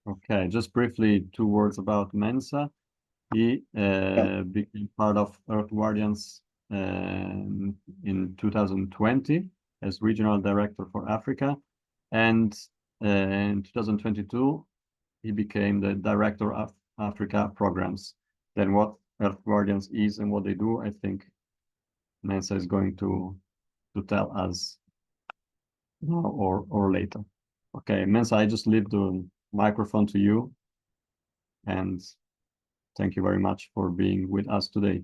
Okay, just briefly, 2 words about Mensa. He became part of Earth Guardians in 2020 as regional director for Africa, and in 2022 he became the director of Africa programs. Then what Earth Guardians is and what they do, I think Mensa is going to tell us now or later. Okay, Mensa, I just leave the microphone to you, and thank you very much for being with us today.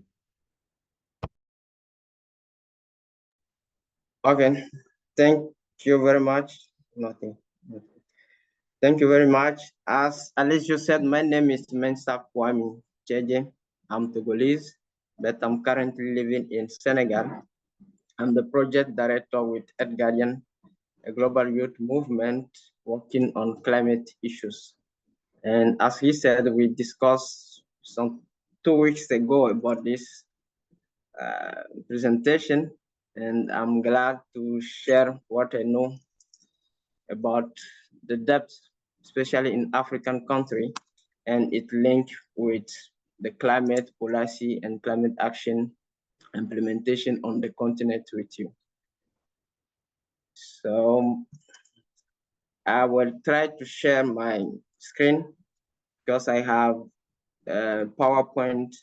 Okay, thank you very much. Nothing. Thank you very much. As Alicia said, my name is Mensa Kwami Tsedze. I'm Togolese, but I'm currently living in Senegal. I'm the project director with Earth Guardian, a global youth movement working on climate issues. And as he said, we discussed some 2 weeks ago about this presentation, and I'm glad to share what I know about the depth, especially in African country, and it linked with the climate policy and climate action implementation on the continent with you. So I will try to share my screen because I have a PowerPoint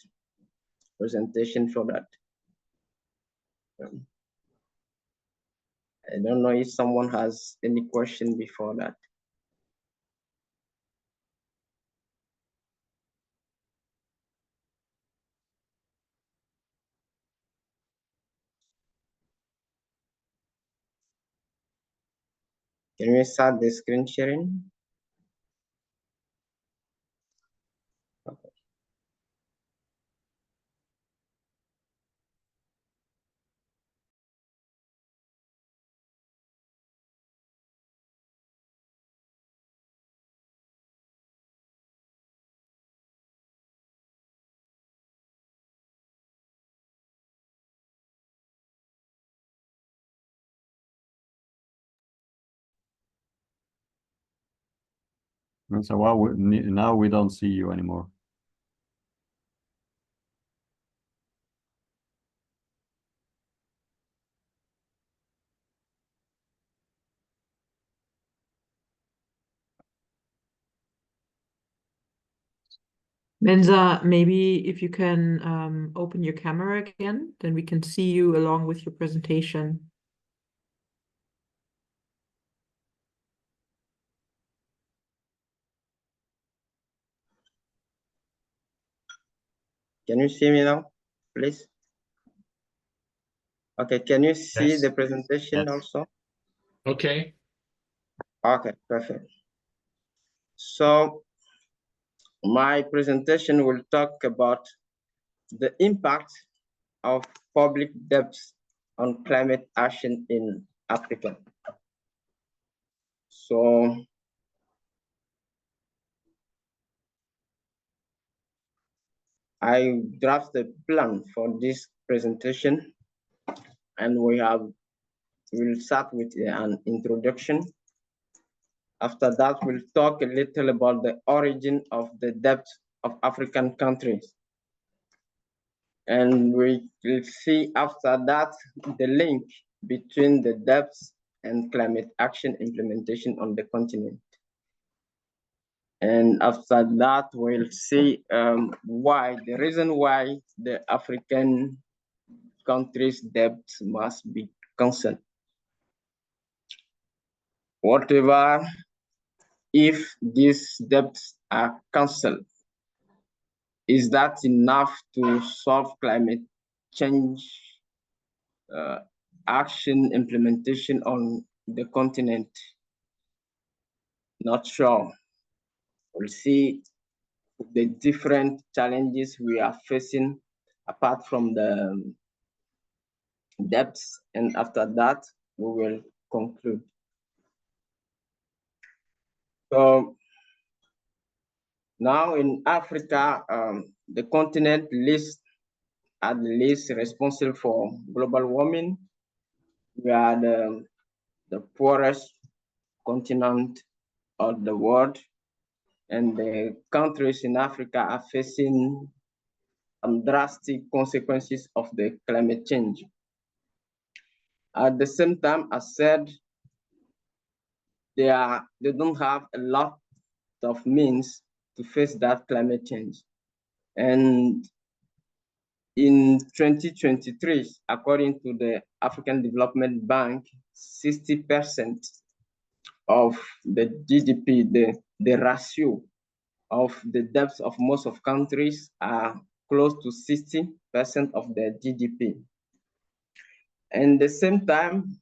presentation for that. I don't know if someone has any question before that. Can we start the screen sharing? Okay. Mensa, well, now we don't see you anymore. Mensa, maybe if you can open your camera again, then we can see you along with your presentation. Can you see me now, please? Okay, can you see Yes. the presentation Yes. also? Okay. Okay, perfect. So my presentation will talk about the impact of public debt on climate action in Africa. So I drafted a plan for this presentation, and we'll start with an introduction. After that, we'll talk a little about the origin of the debt of African countries. And we will see after that the link between the debts and climate action implementation on the continent. And after that, we'll see the reason why the African countries' debt must be cancelled. Whatever, if these debts are cancelled, is that enough to solve climate change action implementation on the continent? Not sure. We'll see the different challenges we are facing apart from the debts, and after that, we will conclude. So now in Africa, the continent least at the least responsible for global warming. We are the poorest continent of the world, and the countries in Africa are facing drastic consequences of the climate change. At the same time, as said, they don't have a lot of means to face that climate change. And in 2023, according to the African Development Bank, 60% of the GDP, the ratio of the debts of most of countries are close to 60% of their GDP. And at the same time,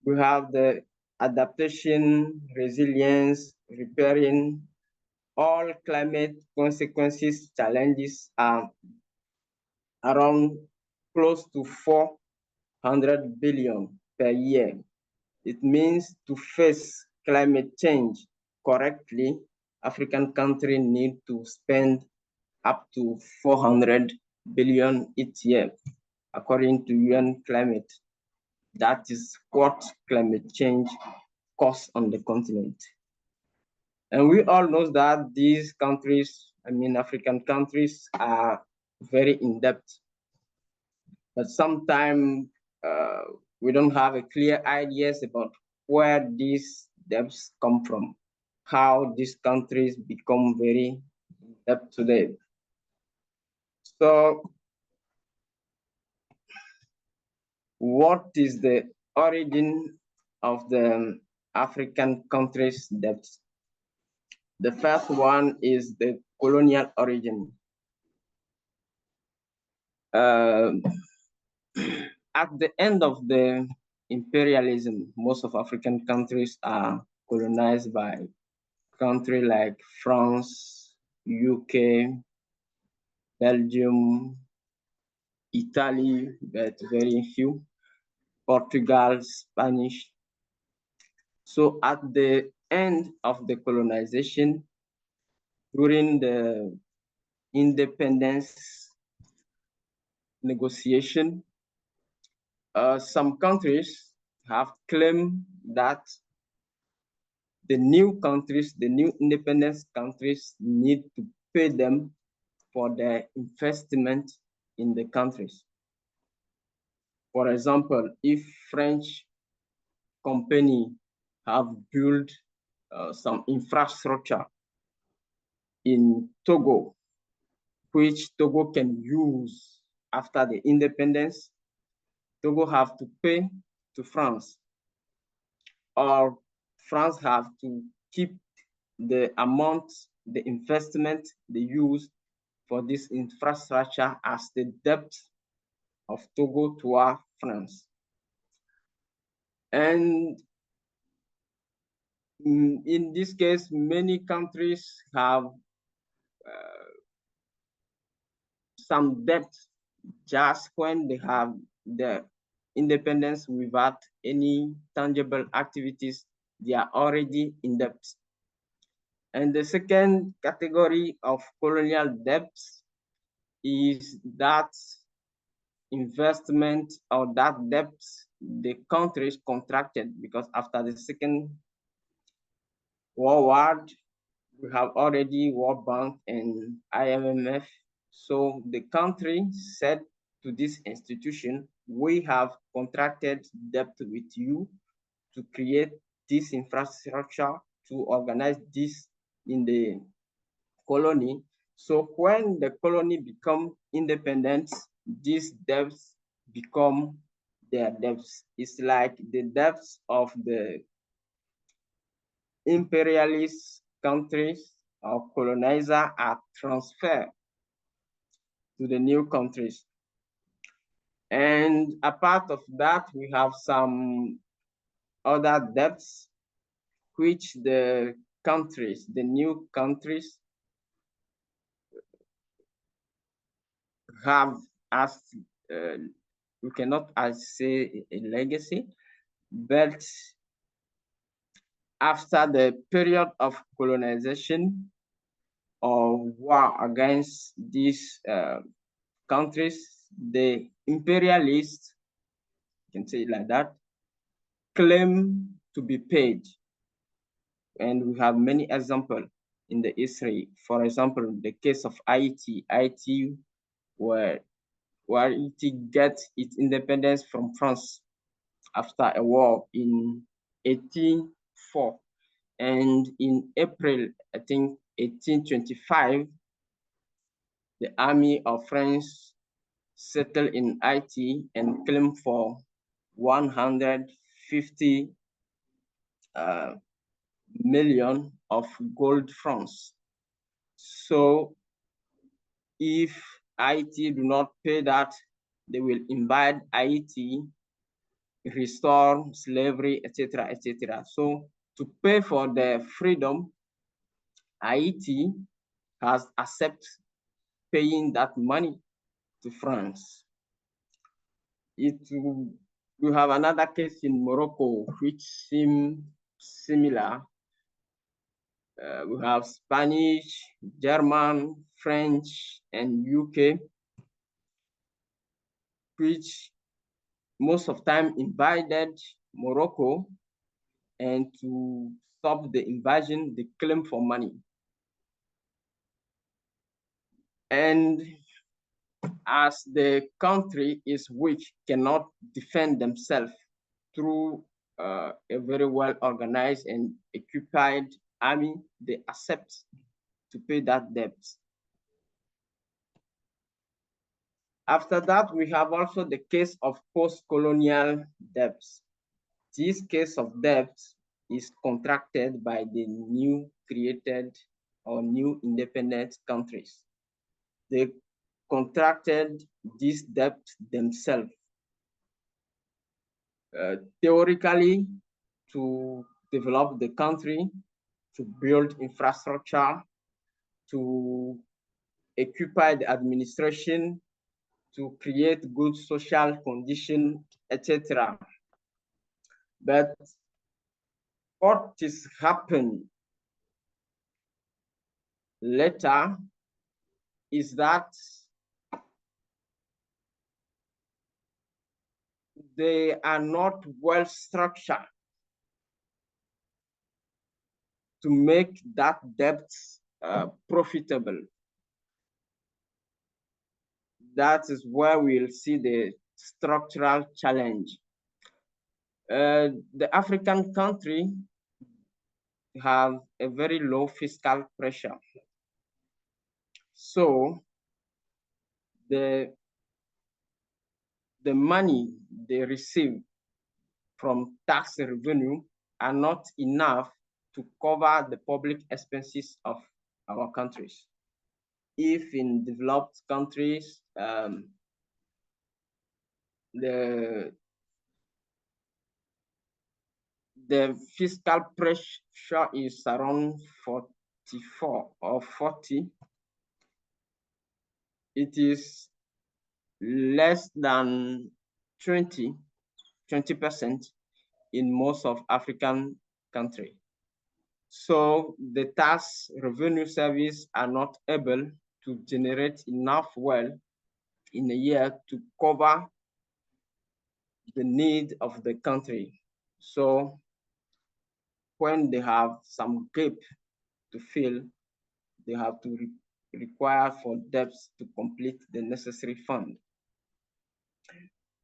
we have the adaptation, resilience, repairing, all climate consequences, challenges are around close to 400 billion per year. It means to face climate change correctly, African countries need to spend up to 400 billion each year, according to UN climate. That is what climate change costs on the continent. And we all know that these countries, African countries, are very in debt. But sometimes we don't have a clear ideas about where these debts come from, how these countries become very in debt today. So what is the origin of the African countries' debts? The first one is the colonial origin. At the end of the imperialism, most of African countries are colonized by countries like France, UK, Belgium, Italy, but very few, Portugal, Spanish. So at the end of the colonization, during the independence negotiation, some countries have claimed that the new countries, the new independence countries, need to pay them for their investment in the countries. For example, if French company have built some infrastructure in Togo, which Togo can use after the independence, Togo have to pay to France, or France have to keep the amount, the investment they use for this infrastructure as the debt of Togo to France. And in this case, many countries have some debt just when they have their independence without any tangible activities, they are already in debt. And the second category of colonial debts is that investment or that debt the countries contracted, because after the Second World War, we have already World Bank and IMF. So the country said to this institution, we have contracted debt with you to create this infrastructure, to organize this in the colony. So when the colony become independent, these debts become their debts. It's like the debts of the imperialist countries or colonizer are transferred to the new countries. And apart of that, we have some other debts which the countries, the new countries, have as, we cannot say a legacy, but after the period of colonization or war against these countries, the imperialists, you can say it like that, claim to be paid. And we have many examples. in the history. For example, the case of Haiti. Haiti, where Haiti gets its independence from France after a war in 1804. And in April, I think 1825, the army of France settled in Haiti and claimed for 150 million of gold francs. So if Haiti do not pay that, they will invade Haiti, restore slavery, etc., etc. So to pay for their freedom, Haiti has accepted paying that money to France. We have another case in Morocco, which seems similar. We have Spanish, German, French, and UK, which most of time invaded Morocco, and to stop the invasion, they claim for money. And as the country is weak, cannot defend themselves through a very well organized and equipped army, they accept to pay that debt. After that, we have also the case of post-colonial debts. This case of debt is contracted by the new created or new independent countries. They contracted this debt themselves. Theoretically, to develop the country, to build infrastructure, to equip the administration, to create good social conditions, etc. But what is happened later is that they are not well structured to make that debt profitable. That is where we'll see the structural challenge. The African country have a very low fiscal pressure. So the money they receive from tax revenue are not enough to cover the public expenses of our countries. If in developed countries, the fiscal pressure is around 44 or 40, it is less than 20% in most of African countries. So the tax revenue service are not able to generate enough wealth in a year to cover the need of the country. So when they have some gap to fill, they have to require for debts to complete the necessary fund.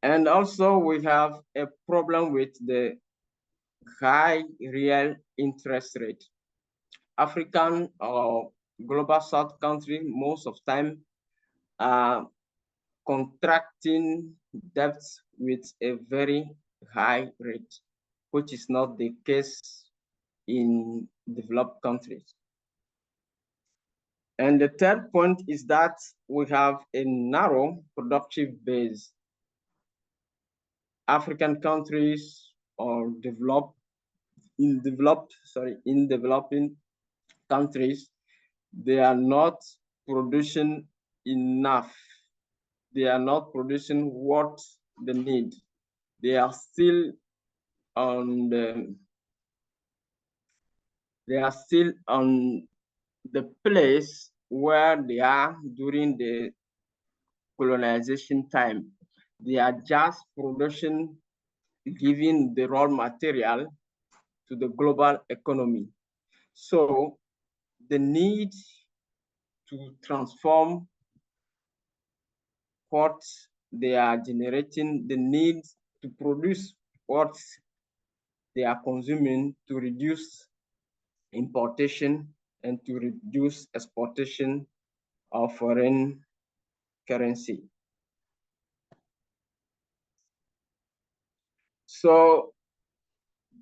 And also we have a problem with the high real interest rate. African or global South country most of time are contracting debts with a very high rate, which is not the case in developed countries. And the third point is that we have a narrow productive base. African countries or in developing countries, they are not producing enough. They are not producing what they need. They are still on the place where they are during the colonization time. They are just production, giving the raw material to the global economy. So the need to transform what they are generating, the need to produce what they are consuming, to reduce importation and to reduce exportation of foreign currency. So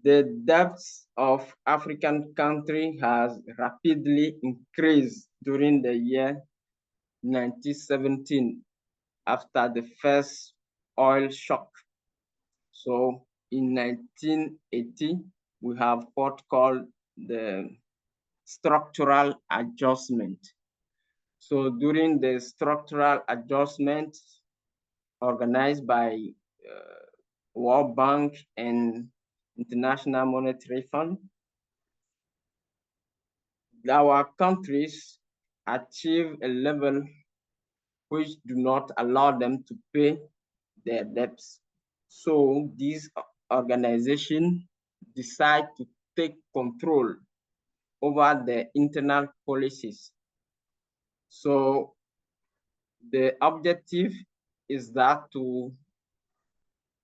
the debts of African country has rapidly increased during the year 1917 after the first oil shock. So in 1980, we have what called the structural adjustment. So during the structural adjustment organized by World Bank and International Monetary Fund, our countries achieve a level which do not allow them to pay their debts. So these organizations decide to take control over their internal policies. So the objective is that to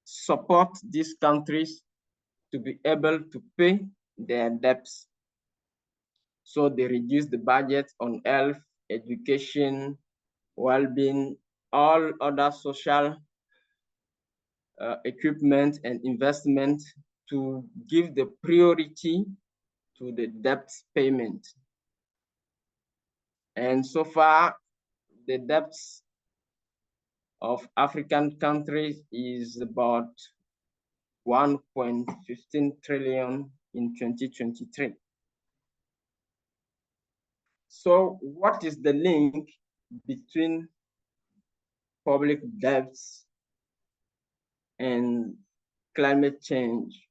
support these countries to be able to pay their debts. So they reduce the budget on health, education, well-being, all other social equipment and investment to give the priority to the debt payment. And so far, the debts of African countries is about 1.15 trillion in 2023. So what is the link between public debts and climate change?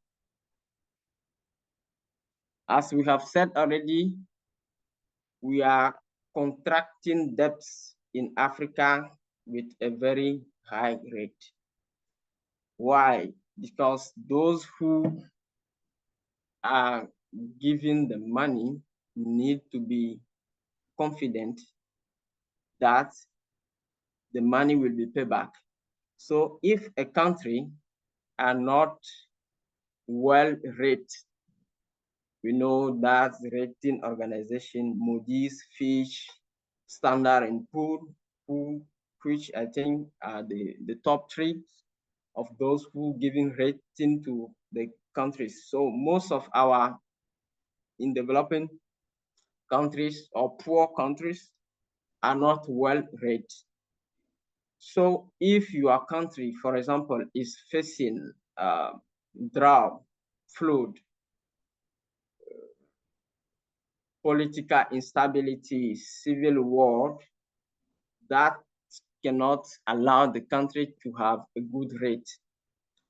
As we have said already, we are contracting debts in Africa with a very high rate. Why? Because those who are giving the money need to be confident that the money will be paid back. So if a country are not well rated, we know that the rating organization, Moody's, Fitch, Standard and Poor, which I think are the top three of those who giving rating to the countries. So most of our in developing countries or poor countries are not well rated. So if your country, for example, is facing drought, flood, political instability, civil war, that cannot allow the country to have a good rate.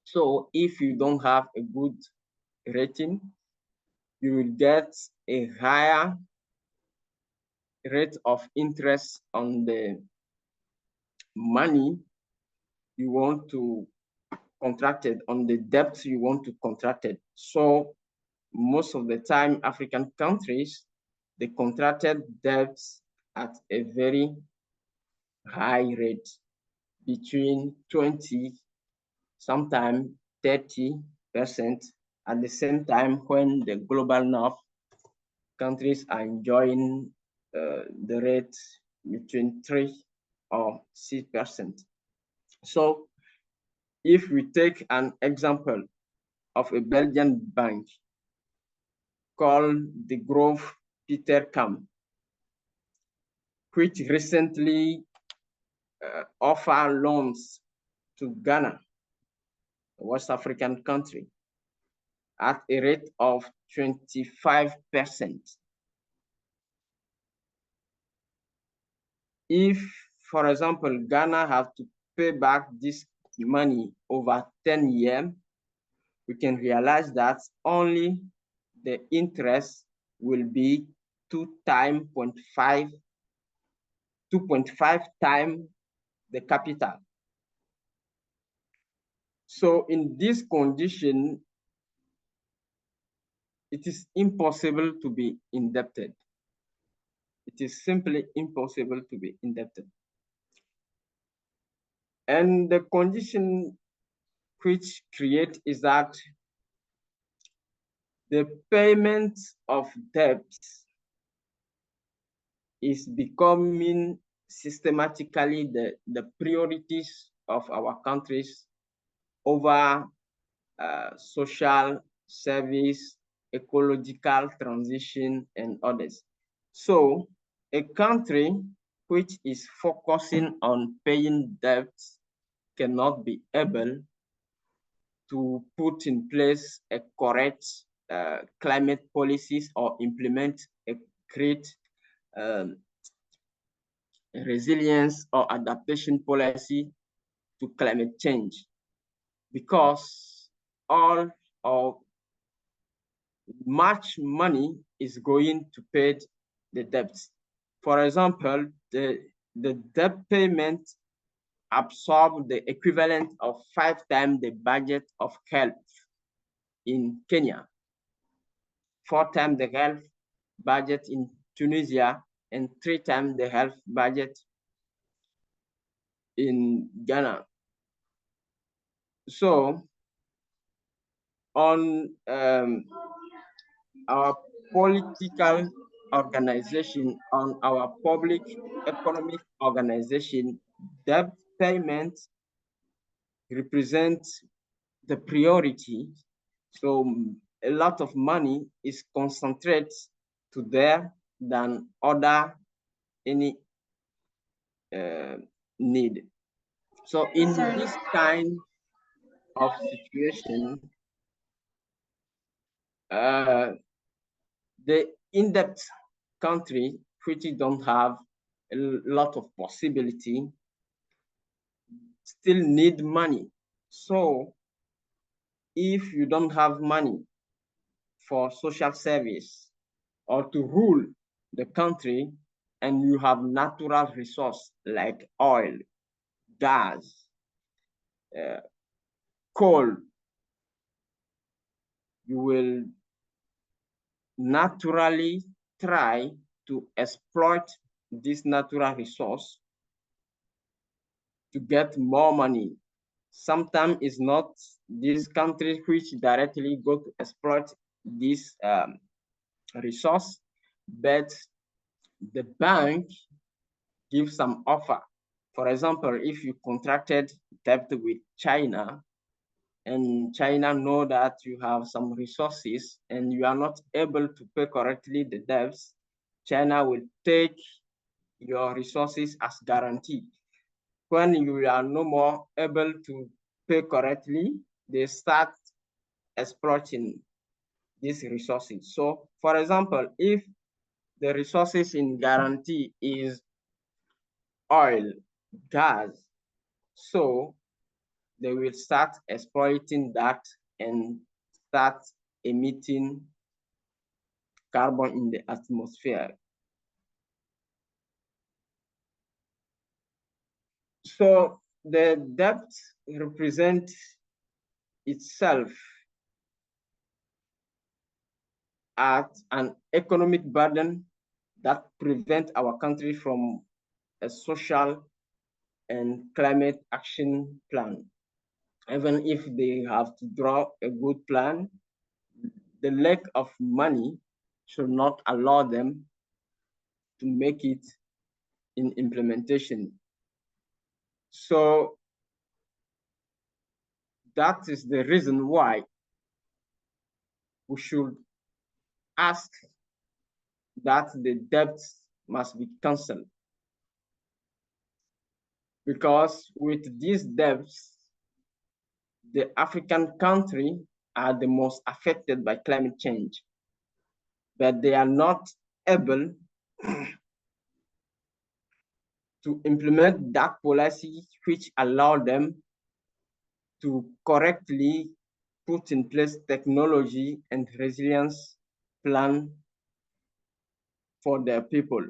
So if you don't have a good rating, you will get a higher rate of interest on the money you want to contract it, on the debt you want to contract it. So most of the time, African countries, they contracted debts at a very high rate, between 20, sometimes 30%. At the same time, when the global north countries are enjoying the rate between 3 or 6%. So if we take an example of a Belgian bank called the Grove Petercam, which recently offered loans to Ghana, a West African country, at a rate of 25%. If, for example, Ghana have to pay back this money over 10 years, we can realize that only the interest will be 2.5 times the capital. So in this condition, it is impossible to be indebted. it is simply impossible to be indebted. And the condition which create is that the payment of debts is becoming systematically the priorities of our countries over social service, ecological transition, and others. So a country which is focusing on paying debts cannot be able to put in place a correct climate policies or implement a great resilience or adaptation policy to climate change, because all of much money is going to pay the debts. For example, the debt payment absorb the equivalent of 5 times the budget of health in Kenya, 4 times the health budget in Tunisia, and 3 times the health budget in Ghana. So on our political organization, on our public economic organization, debt payment represents the priority. So a lot of money is concentrated to there than other any need. So in this kind of situation, the in-depth country which don't have a lot of possibility still need money. So if you don't have money for social service or to rule the country, and you have natural resource like oil, gas, coal, you will naturally try to exploit this natural resource to get more money. Sometimes it's not these countries which directly go to exploit this resource, but the bank gives some offer. For example, if you contracted debt with China, and China know that you have some resources and you are not able to pay correctly the debts, China will take your resources as guarantee. When you are no more able to pay correctly, they start exploiting these resources. So for example, if the resources in guarantee is oil, gas, so they will start exploiting that and start emitting carbon in the atmosphere. So the debt represents itself as an economic burden that prevents our country from a social and climate action plan. Even if they have to draw a good plan, the lack of money should not allow them to make it in implementation. So that is the reason why we should ask that the debts must be cancelled. Because with these debts, the African countries are the most affected by climate change, but they are not able to implement that policy which allow them to correctly put in place technology and resilience plan for their people.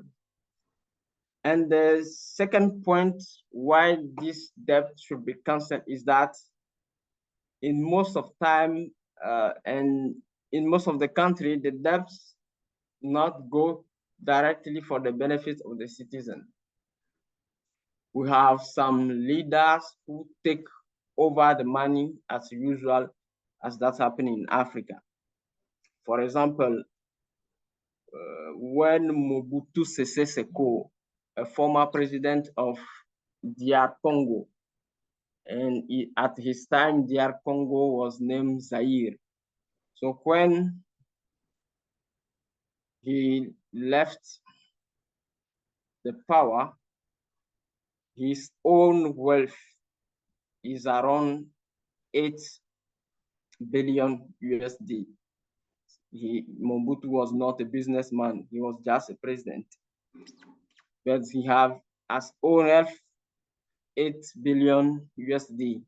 And the second point why this debt should be cancelled is that in most of time and in most of the country, the debts not go directly for the benefit of the citizen. We have some leaders who take over the money as usual, as that's happening in Africa. For example, when Mobutu Sese Seko, a former president of DR Congo, and at his time, DR Congo was named Zaire. So when he left the power, his own wealth is around 8 billion USD. Mobutu was not a businessman, he was just a president. But he have as own wealth 8 billion USD.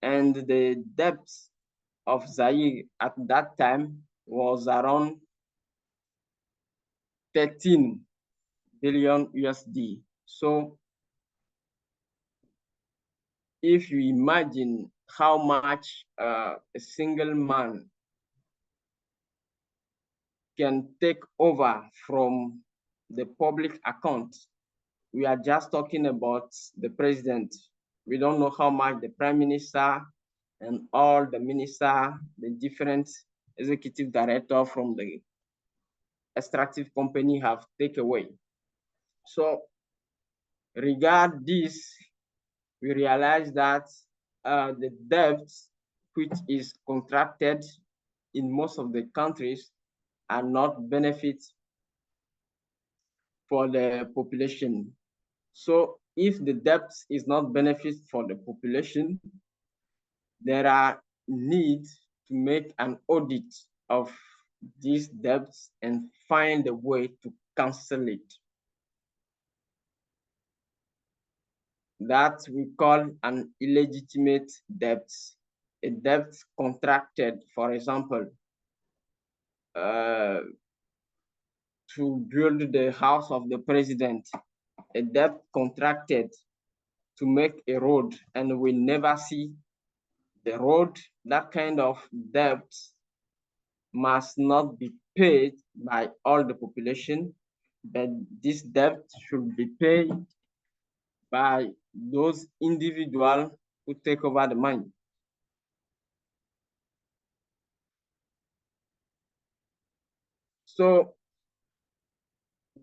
And the debt of Zaire at that time was around 13 billion USD. So if you imagine how much a single man can take over from the public account, we are just talking about the president. We don't know how much the prime minister and all the minister, the different executive director from the extractive company have taken away. So regard this, we realize that the debt which is contracted in most of the countries are not benefits for the population. So if the debt is not benefit for the population, there are needs to make an audit of these debts and find a way to cancel it. That we call an illegitimate debt. A debt contracted, for example, to build the house of the president, a debt contracted to make a road, and we never see the road. That kind of debt must not be paid by all the population, but this debt should be paid by those individuals who take over the money. So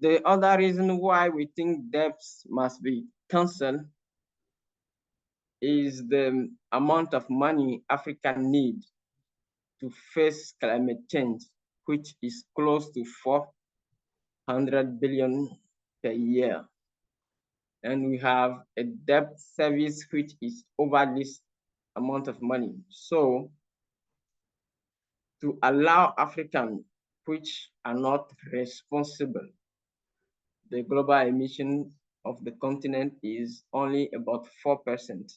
the other reason why we think debts must be canceled is the amount of money Africa needs to face climate change, which is close to 400 billion per year. And we have a debt service which is over this amount of money. So to allow Africans which are not responsible, the global emission of the continent is only about 4%.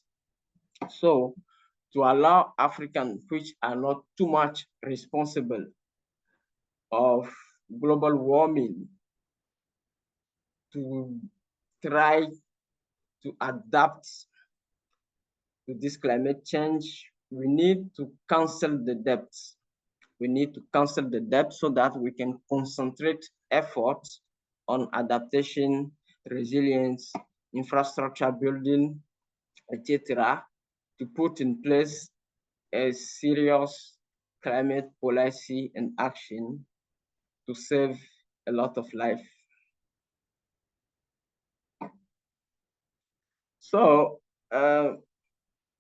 So to allow Africans which are not too much responsible of global warming to try to adapt to this climate change, we need to cancel the debts. We need to cancel the debt so that we can concentrate efforts on adaptation, resilience, infrastructure building, etc., to put in place a serious climate policy and action to save a lot of life. So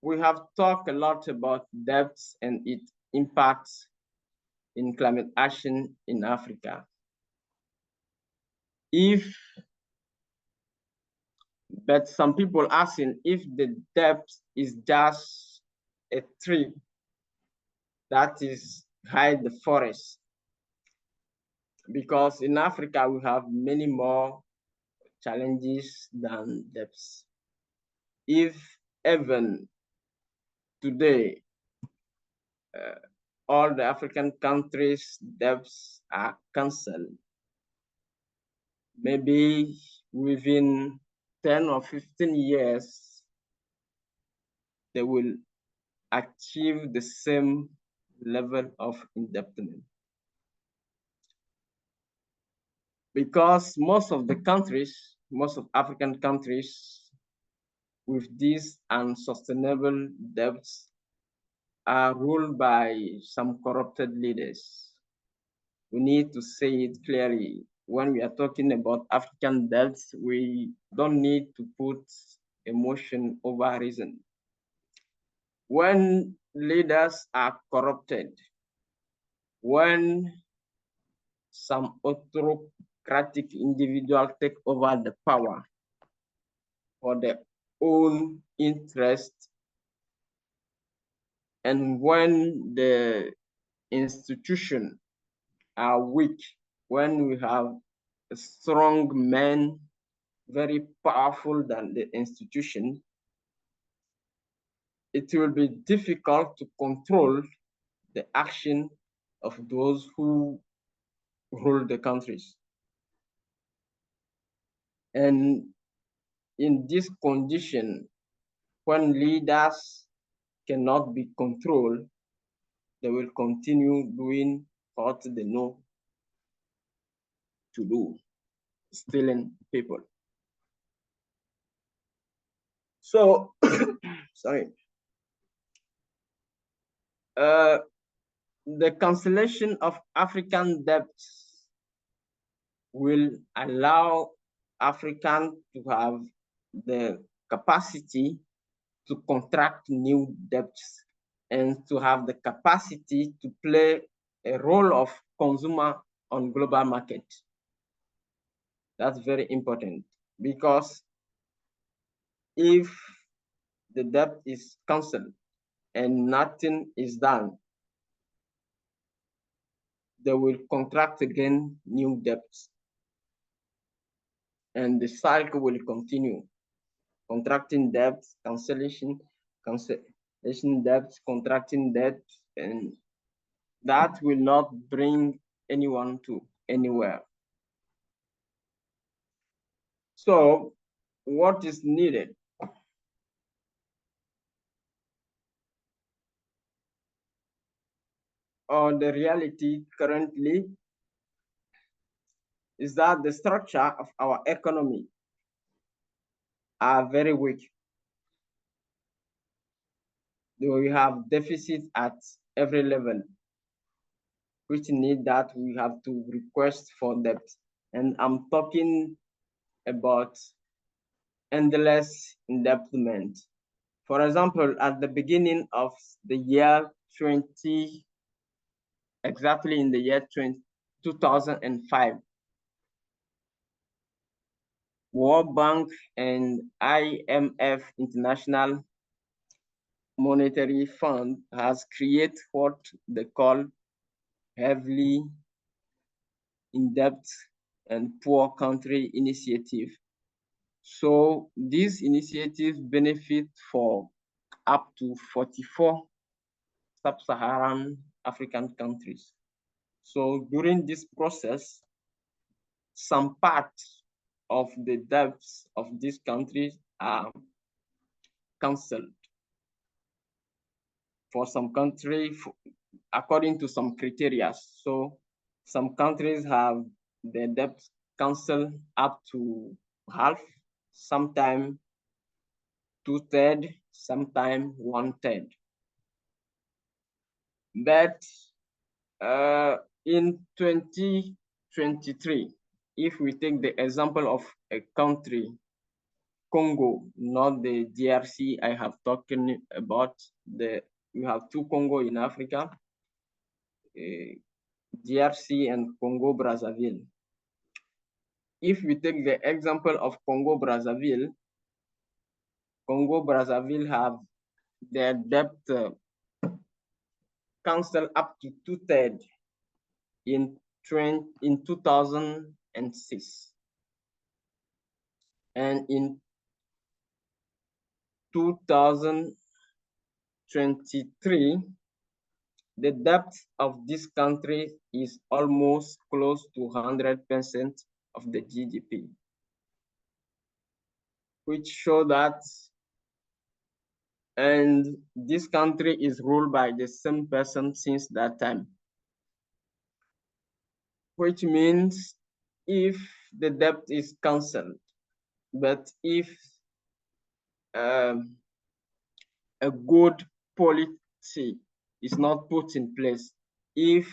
we have talked a lot about debts and its impacts in climate action in Africa. But some people asking if the debt is just a tree that is hide the forest. Because in Africa, we have many more challenges than debts. If even today, all the African countries' debts are canceled, maybe within 10 or 15 years, they will achieve the same level of indebtedness. because most of the countries, most of African countries with these unsustainable debts are ruled by some corrupted leaders. We need to say it clearly. When we are talking about African debts, we don't need to put emotion over reason. When leaders are corrupted, when some autocratic individual take over the power for their own interest, and when the institution are weak, when we have a strong man very powerful than the institution, it will be difficult to control the action of those who rule the countries. And in this condition, when leaders cannot be controlled, they will continue doing what they know to do, stealing people. So, sorry. The cancellation of African debts will allow Africans to have the capacity to contract new debts and to have the capacity to play a role of consumer on global market. That's very important, because if the debt is cancelled and nothing is done, they will contract again new debts, and the cycle will continue. Contracting debts, cancellation debts, contracting debts, and that will not bring anyone to anywhere. So what is needed? Or the reality currently is that the structure of our economy are very weak. We have deficits at every level, which need that we have to request for debt. And I'm talking about endless indebtedness. For example, at the beginning of the year exactly in the year 2005, World Bank and IMF, International Monetary Fund, has created what they call heavily indebted and poor country initiative. So these initiatives benefit for up to 44 sub-Saharan African countries. So during this process, some parts of the debts of these countries are cancelled. For some countries, according to some criteria. So some countries have their debt cancelled up to half, sometimes 2/3, sometimes 1/3. But in 2023, if we take the example of a country, Congo, not the DRC I have talking about, we have two Congo in Africa, DRC and Congo Brazzaville. If we take the example of Congo Brazzaville have their debt cancelled up to 2/3 in 2006. And in 2023, the debt of this country is almost close to 100% of the GDP, which show that, and this country is ruled by the same person since that time, which means if the debt is cancelled, but if a good policy is not put in place, if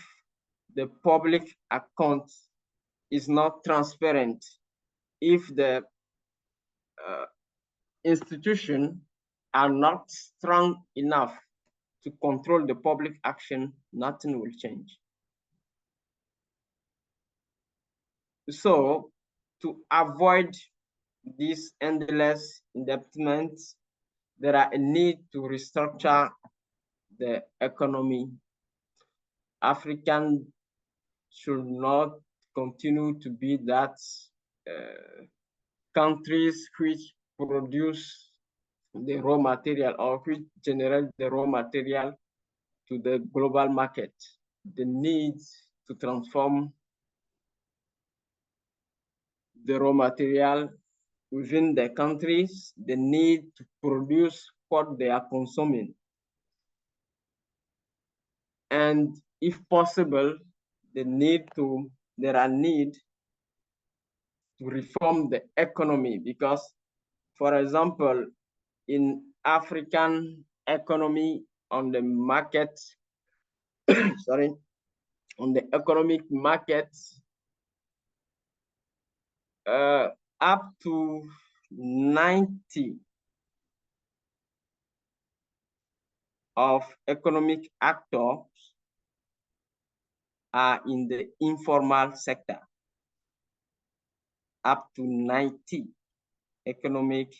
the public account is not transparent, if the institutions are not strong enough to control the public action, nothing will change. So to avoid this endless indebtedness, there are a need to restructure the economy. African should not continue to be that countries which produce the raw material or which generate the raw material to the global market. The need to transform the raw material within the countries, the need to produce what they are consuming. And if possible, there are need to reform the economy, because, for example, in African economy on the market, sorry, on the economic market, up to 90 of economic actors are in the informal sector. Up to 90 economic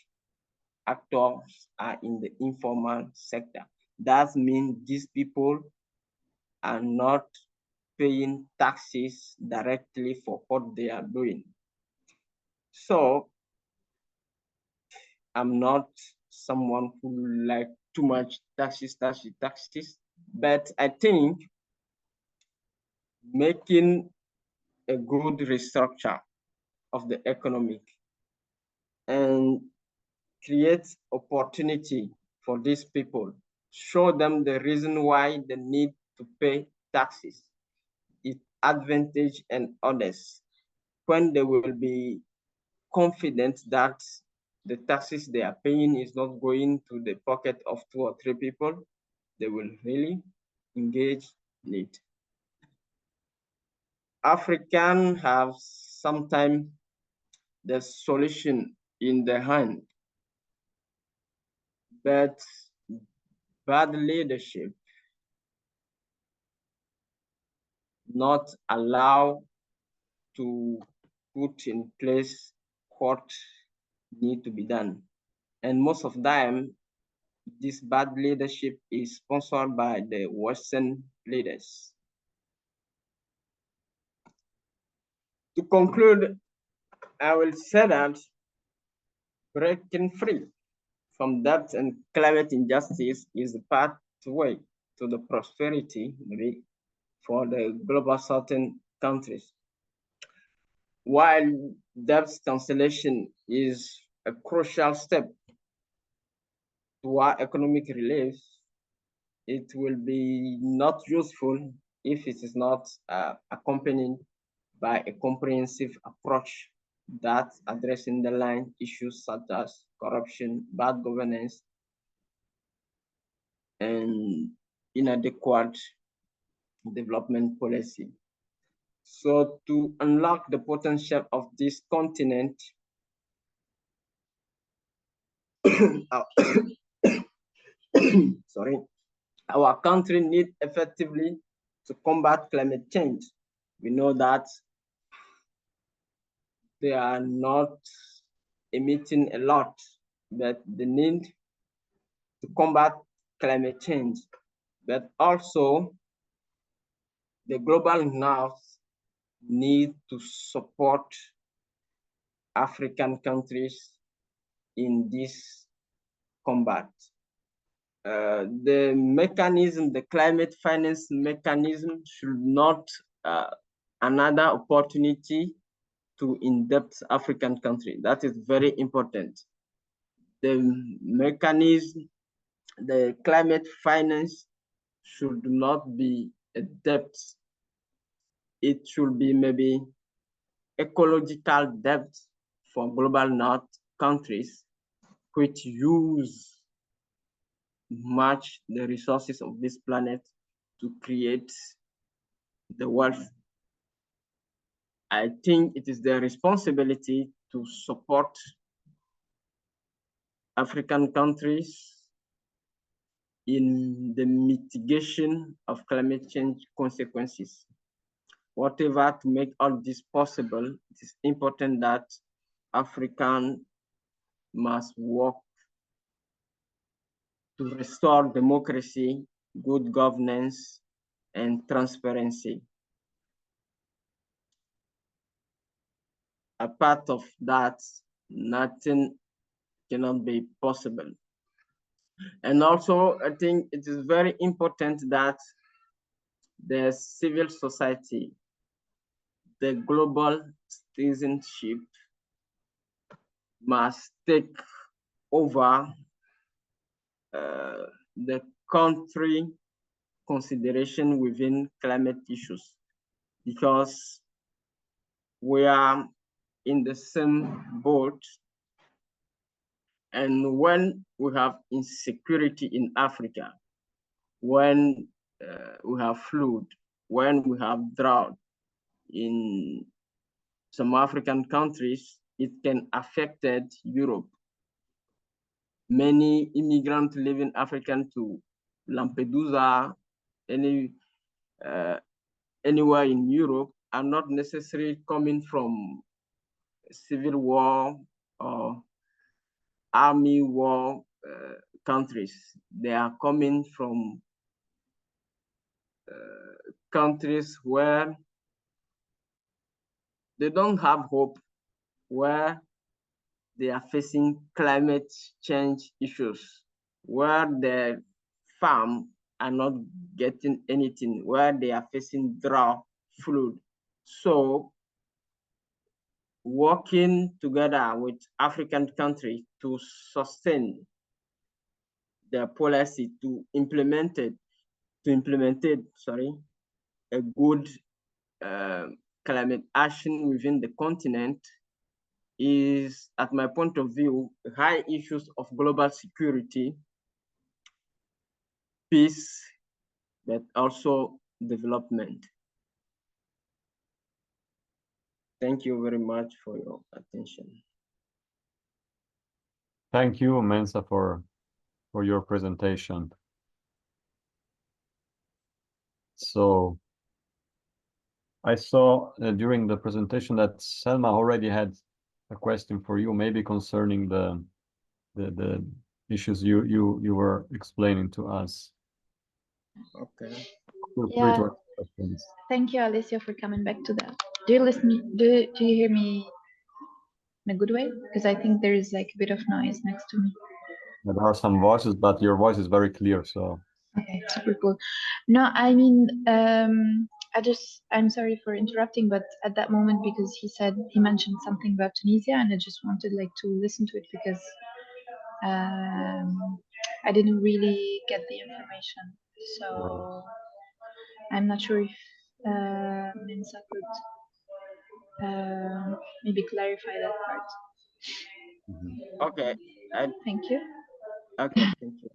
actors are in the informal sector. That means these people are not paying taxes directly for what they are doing. So I'm not someone who like too much taxes, but I think making a good restructure of the economic and create opportunity for these people, show them the reason why they need to pay taxes, its advantage and others. When they will be confident that the taxes they are paying is not going to the pocket of 2 or 3 people, they will really engage in it. Africans have sometimes the solution in their hand, but bad leadership not allow to put in place what need to be done. And most of the time, this bad leadership is sponsored by the Western leaders. To conclude, I will say that breaking free from debt and climate injustice is the pathway to the prosperity for the global southern countries. While debt cancellation is a crucial step toward economic relief, it will be not useful if it is not accompanied by a comprehensive approach that addressing the line issues such as corruption, bad governance, and inadequate development policy. So to unlock the potential of this continent, sorry, our country needs effectively to combat climate change. We know that they are not emitting a lot, but they need to combat climate change. But also, the global north need to support African countries in this combat. The mechanism, the climate finance mechanism, should not another opportunity to in-depth African country. That is very important. The mechanism, the climate finance should not be a debt. It should be maybe ecological debt for global north countries, which use much the resources of this planet to create the wealth. I think it is their responsibility to support African countries in the mitigation of climate change consequences. Whatever to make all this possible, it is important that African must work to restore democracy, good governance, and transparency. Apart of that, nothing cannot be possible. And also, I think it is very important that the civil society, the global citizenship must take over the country consideration within climate issues, because we are in the same boat. And when we have insecurity in Africa, when we have flood, when we have drought in some African countries, it can affect Europe. Many immigrants leaving Africa to Lampedusa, anywhere in Europe, are not necessarily coming from civil war or army war countries. They are coming from countries where they don't have hope, where they are facing climate change issues, where the farm are not getting anything, where they are facing drought, flood. So working together with African countries to sustain their policy, to implement a good climate action within the continent is, at my point of view, high issues of global security, peace, but also development. Thank you very much for your attention. Thank you, Mensa, for your presentation. So I saw during the presentation that Selma already had a question for you, maybe concerning the issues you were explaining to us. Okay. Yeah. Thank you, Alicia, for coming back to that. Do you listen? Do you hear me in a good way? Because I think there is like a bit of noise next to me. There are some voices, but your voice is very clear. So okay, super cool. No, I mean, I'm sorry for interrupting, but at that moment, because he mentioned something about Tunisia, and I just wanted like to listen to it because I didn't really get the information. So I'm not sure if Mensa could maybe clarify that part. Okay. Thank you. Okay, thank you.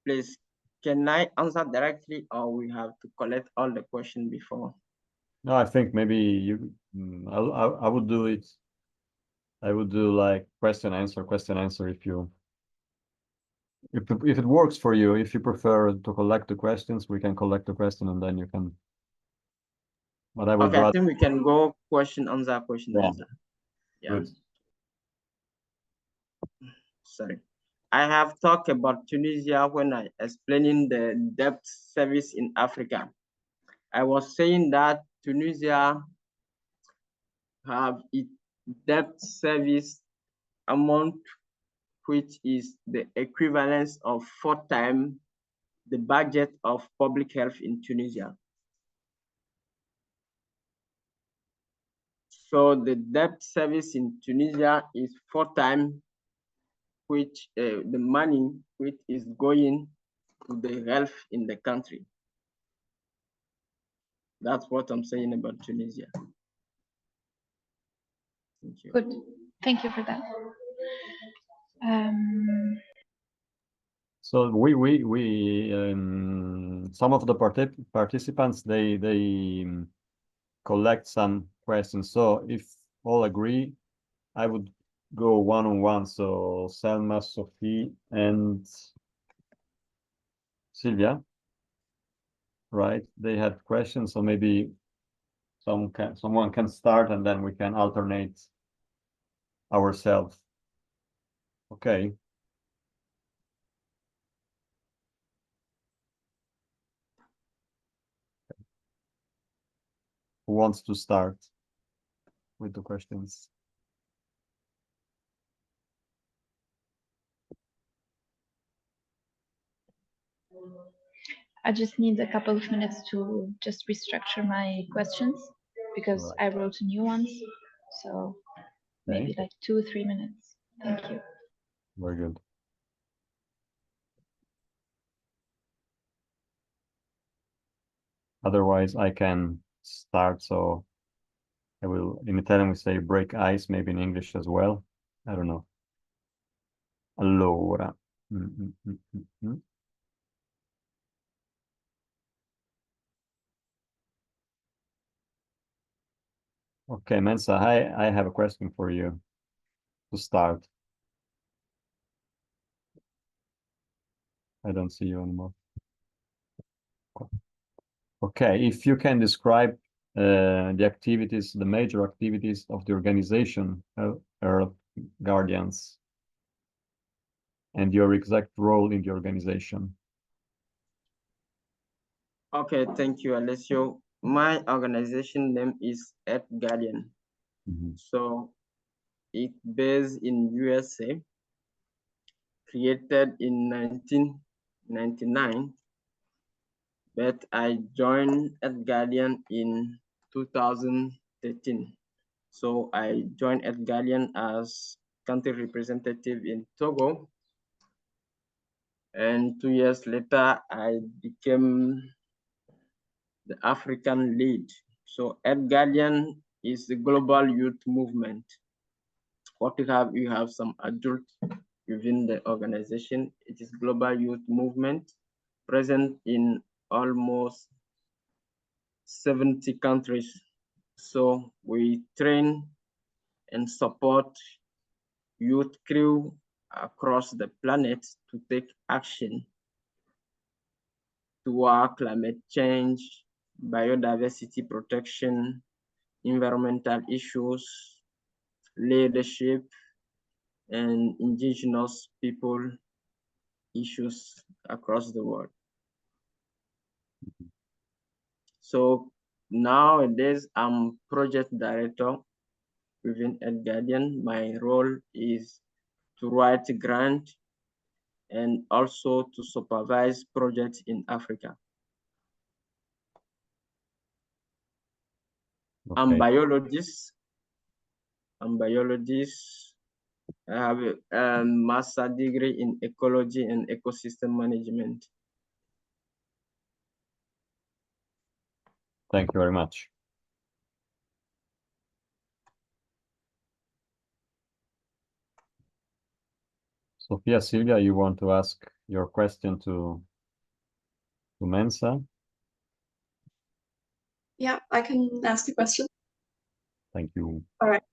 Please, can I answer directly, or we have to collect all the questions before? No, I think maybe you. I would do it. I would do like question answer if it works for you. If you prefer to collect the questions, we can collect the question and then you can. But I would okay, I think we can go question answer. Yeah. Good. Sorry. I have talked about Tunisia when I explaining the debt service in Africa. I was saying that Tunisia have its debt service amount, which is the equivalence of 4 times the budget of public health in Tunisia. So the debt service in Tunisia is 4 times which the money which is going to the health in the country. That's what I'm saying about Tunisia. Thank you. Good. Thank you for that. So some of the participants they collect some questions. So if all agree, I would go one-on-one. So Selma, Sophie, and Sylvia, right? They had questions, so maybe someone can start, and then we can alternate ourselves. Okay. Who wants to start with the questions? I just need a couple of minutes to just restructure my questions because Right. I wrote new ones. So maybe Okay. like 2 or 3 minutes. Thank you. Very good. Otherwise, I can start. So I will, in Italian, we say break ice, maybe in English as well. I don't know. Allora. Okay, Mensa, I have a question for you to start. I don't see you anymore. Okay, if you can describe the activities, the major activities of the organization, Earth Guardians, and your exact role in the organization. Okay, thank you, Alessio. My organization name is Earth Guardian. So it's based in USA, created in 1999, but I joined Earth Guardian in 2013. So I joined Earth Guardian as country representative in Togo. And 2 years later, I became the African lead. So Earth Guardian is the global youth movement. What you have some adults within the organization. It is global youth movement present in almost 70 countries. So we train and support youth crew across the planet to take action toward climate change, biodiversity protection, environmental issues, leadership, and indigenous people issues across the world. So nowadays, I'm project director within Earth Guardian. My role is to write a grant and also to supervise projects in Africa. Okay. I'm biologist. I have a master degree in ecology and ecosystem management. Thank you very much. Sophia, Silvia, you want to ask your question to Mensa? Yeah, I can ask the question. Thank you. All right.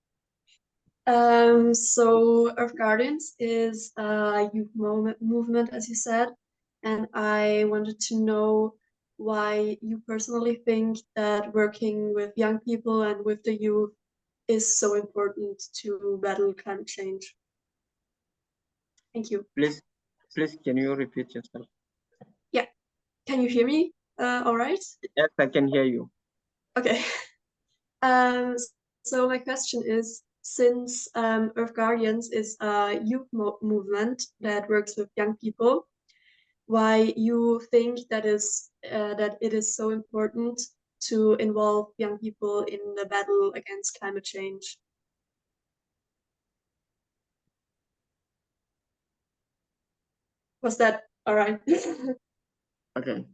So Earth Guardians is a youth movement, as you said, and I wanted to know why you personally think that working with young people and with the youth is so important to battle climate change. Thank you. Please, can you repeat yourself? Yeah. Can you hear me? All right. Yes, I can hear you. Okay. So my question is, since Earth Guardians is a youth movement that works with young people, why you think that it is so important to involve young people in the battle against climate change? Was that all right? Okay.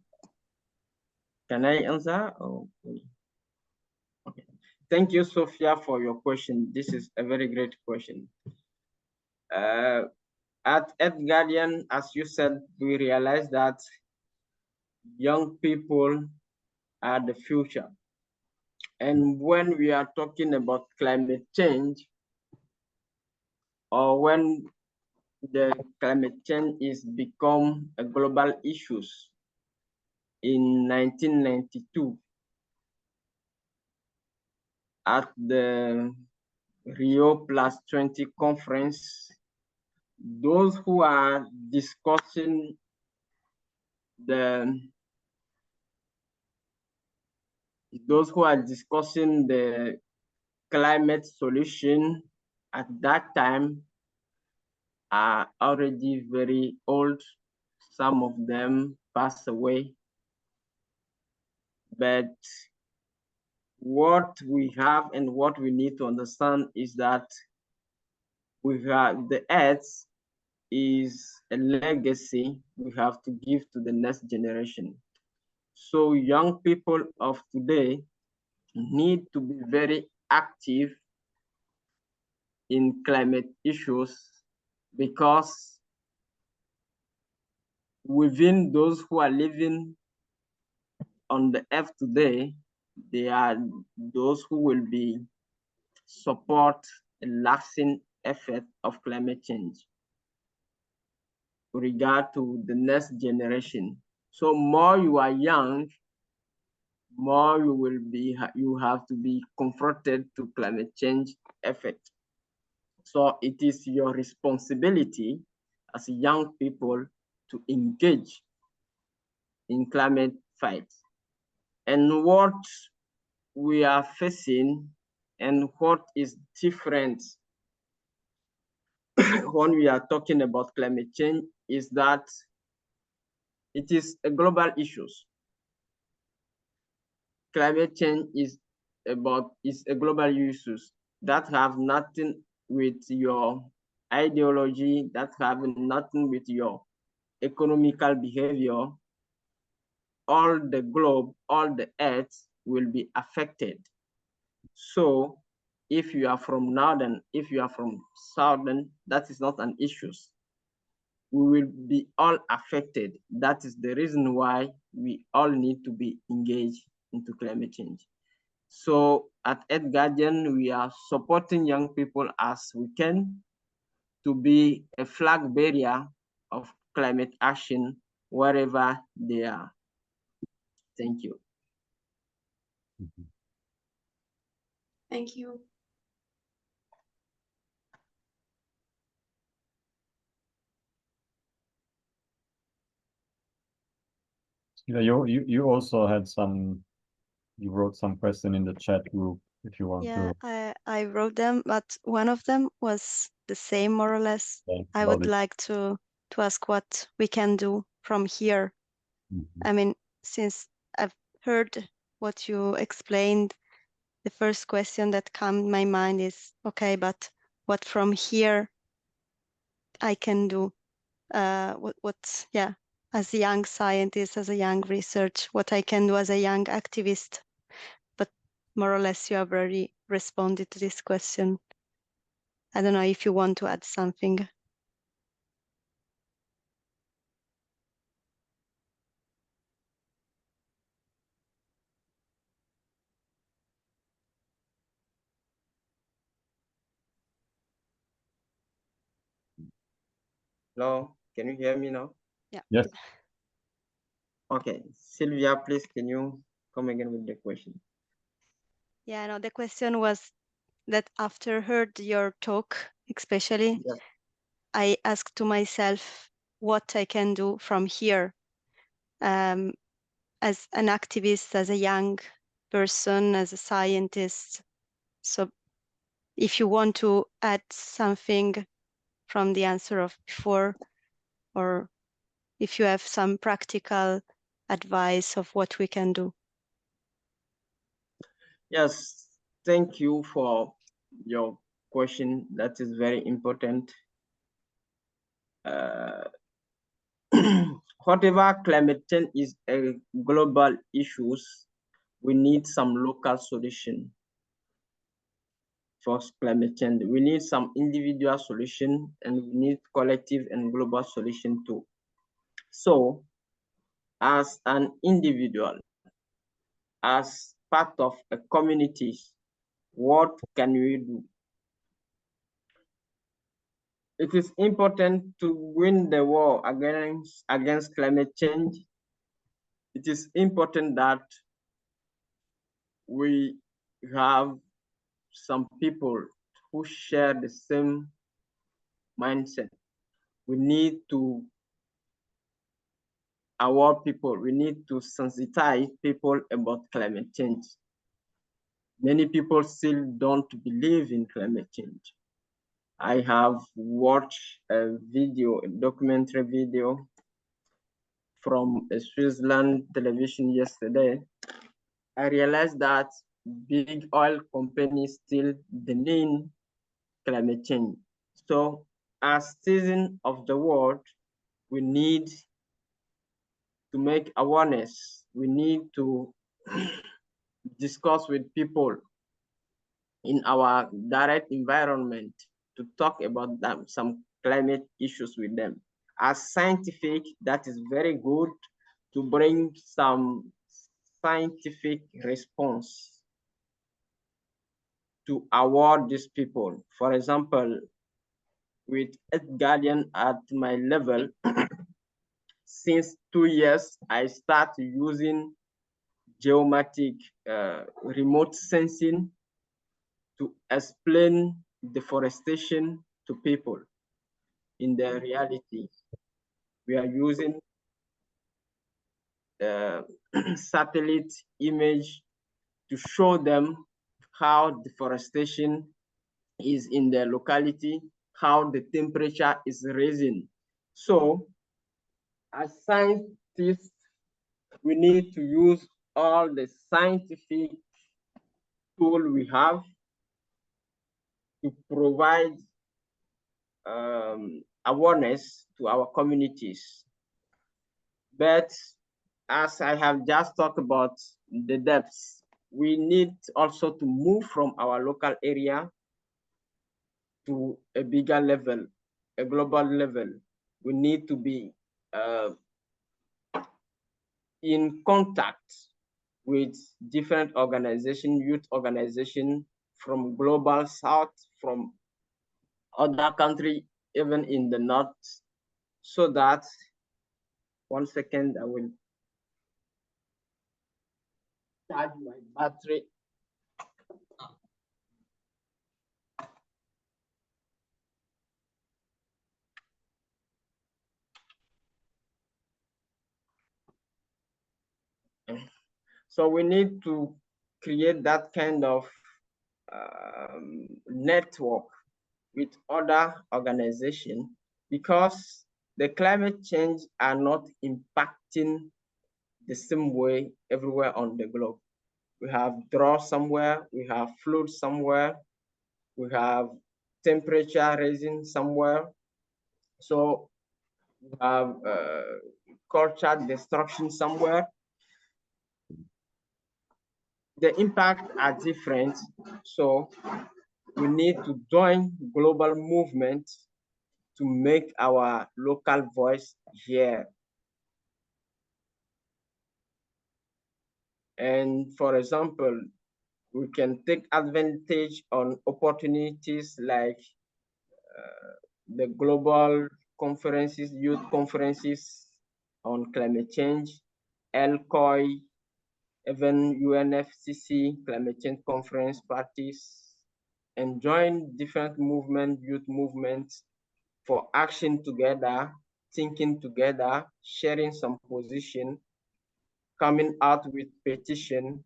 Can I answer? Oh, okay. Thank you, Sophia, for your question. This is a very great question. At Guardian, as you said, we realize that young people are the future. And when we are talking about climate change, or when the climate change is become a global issue in 1992 at the Rio +20 conference, those who are discussing the climate solution at that time are already very old. Some of them passed away. But what we have and what we need to understand is that we have the Earth is a legacy we have to give to the next generation. So young people of today need to be very active in climate issues, because within those who are living on the earth today, they are those who will be support a lasting effect of climate change with regard to the next generation. So more you are young, more you have to be confronted to climate change effect. So it is your responsibility as young people to engage in climate fight. And what we are facing and what is different when we are talking about climate change is that it is a global issue. Climate change is a global issue that have nothing with your ideology, that have nothing with your economical behavior. All the globe, all the earth will be affected. So if you are from northern, if you are from southern, that is not an issue. We will be all affected. That is the reason why we all need to be engaged into climate change. So at Earth Guardian, we are supporting young people as we can to be a flag bearer of climate action wherever they are. Thank you. Thank you. Yeah, you also had you wrote some question in the chat group if you want Yeah, to. I wrote them, but one of them was the same, more or less. I would like to ask what we can do from here. I mean, since I've heard what you explained, the first question that came to my mind is, okay, but what from here I can do? Yeah, as a young scientist, as a young researcher, what I can do as a young activist. But more or less you have already responded to this question. I don't know if you want to add something. Hello, can you hear me now? Yeah. Yes. Okay, Sylvia, please, can you come again with the question? Yeah, no, the question was that after heard your talk, especially, Yes. I asked to myself what I can do from here as an activist, as a young person, as a scientist. So if you want to add something from the answer of before, or if you have some practical advice of what we can do. Yes, thank you for your question. That is very important. whatever climate change is a global issue, we need some local solution for climate change. We need some individual solution, and we need collective and global solution too. So, as an individual, as part of a community, what can we do? It is important to win the war against climate change. It is important that we have some people who share the same mindset. We need to aware people, we need to sensitize people about climate change. Many people still don't believe in climate change. I have watched a video, a documentary video from a Switzerland television yesterday. I realized that big oil companies still deny climate change. So as citizens of the world, we need to make awareness. We need to discuss with people in our direct environment to talk about some climate issues with them. As scientific, that is very good to bring some scientific response to award these people. For example, with Earth Guardian at my level, since 2 years, I started using geomatic remote sensing to explain deforestation to people in their reality. We are using satellite image to show them how deforestation is in their locality, how the temperature is rising. So as scientists, we need to use all the scientific tool we have to provide awareness to our communities. But as I have just talked about the depths, we need also to move from our local area to a bigger level, a global level. We need to be in contact with different organizations, youth organizations from global south, from other countries, even in the north, so that, 1 second, I will charge my battery. So we need to create that kind of network with other organizations, because the climate change are not impacting the same way everywhere on the globe. We have drought somewhere, we have flood somewhere, we have temperature rising somewhere. So we have culture destruction somewhere. The impacts are different. So we need to join global movement to make our local voice heard. And for example, we can take advantage on opportunities like the global conferences, youth conferences on climate change, LCOI, even UNFCCC, climate change conference parties, and join different movements, youth movements, for action together, thinking together, sharing some position, coming out with petition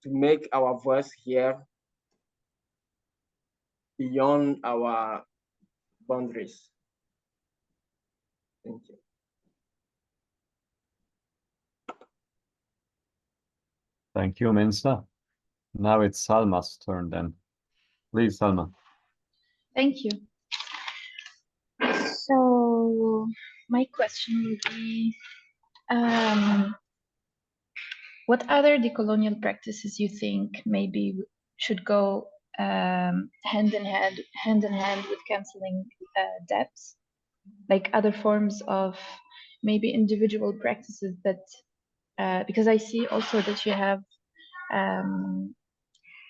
to make our voice heard beyond our boundaries. Thank you. Thank you, Mensa. Now it's Salma's turn then. Please, Salma. Thank you. So my question would be, what other decolonial practices you think maybe should go hand in hand with canceling debts, like other forms of maybe individual practices that, because I see also that you have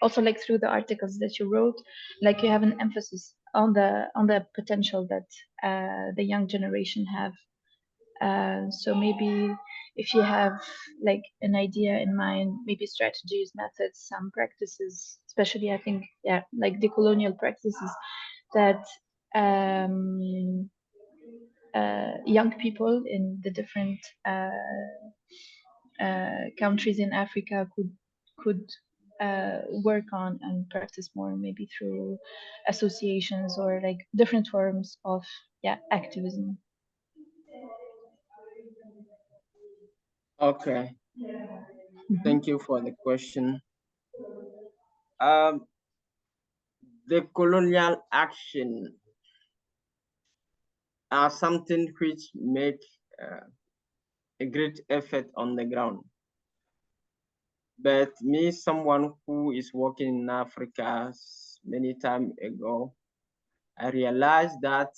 also like through the articles that you wrote, like you have an emphasis on the potential that the young generation have. So maybe if you have like an idea in mind, maybe strategies, methods, some practices, especially I think, yeah, like decolonial practices that young people in the different countries in Africa could work on and practice more, maybe through associations or like different forms of, yeah, activism. Okay, thank you for the question. The colonial action are something which make a great effort on the ground. But me, someone who is working in Africa many time ago, I realized that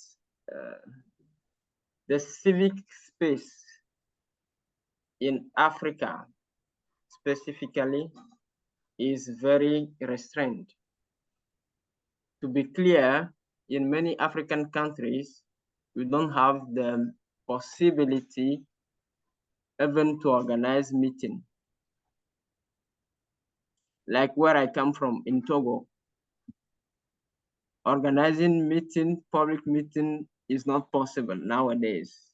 the civic space in Africa specifically is very restrained. To be clear, in many African countries, we don't have the possibility even to organize meeting. Like where I come from in Togo, organizing meeting, public meeting is not possible nowadays.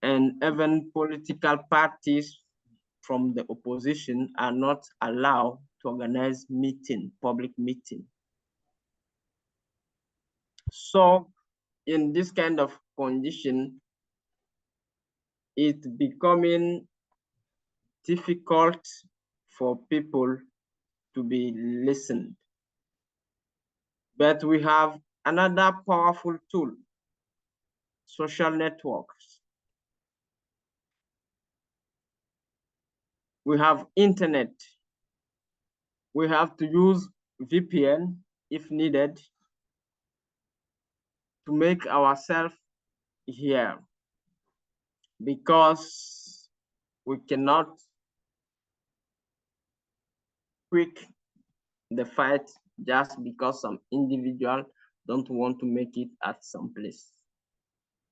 And even political parties from the opposition are not allowed to organize meeting, public meeting. So in this kind of condition, it's becoming difficult for people to be listened. But we have another powerful tool, social networks. We have internet. We have to use VPN if needed to make ourselves hear, because we cannot quit the fight just because some individual don't want to make it at some place.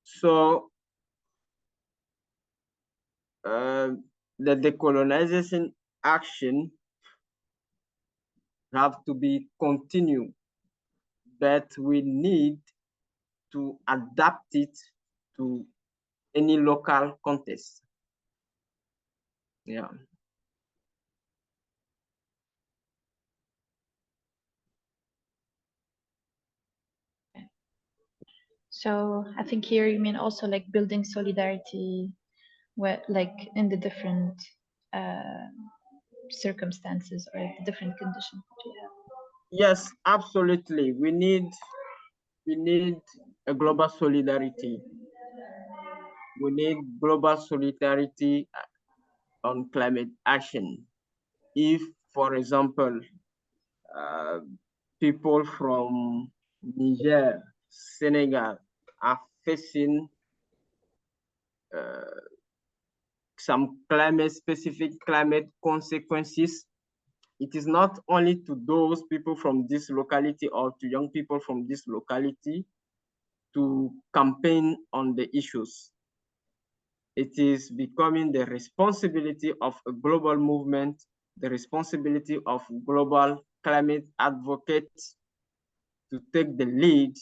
So the decolonization action have to be continued, but we need to adapt it to any local context. Yeah. So I think here you mean also like building solidarity, where like in the different circumstances or the different conditions that you have. Yes, absolutely. We need a global solidarity. We need global solidarity on climate action. If, for example, people from Niger, Senegal are facing some specific climate consequences, it is not only to those people from this locality or to young people from this locality to campaign on the issues. It is becoming the responsibility of a global movement, the responsibility of global climate advocates to take the lead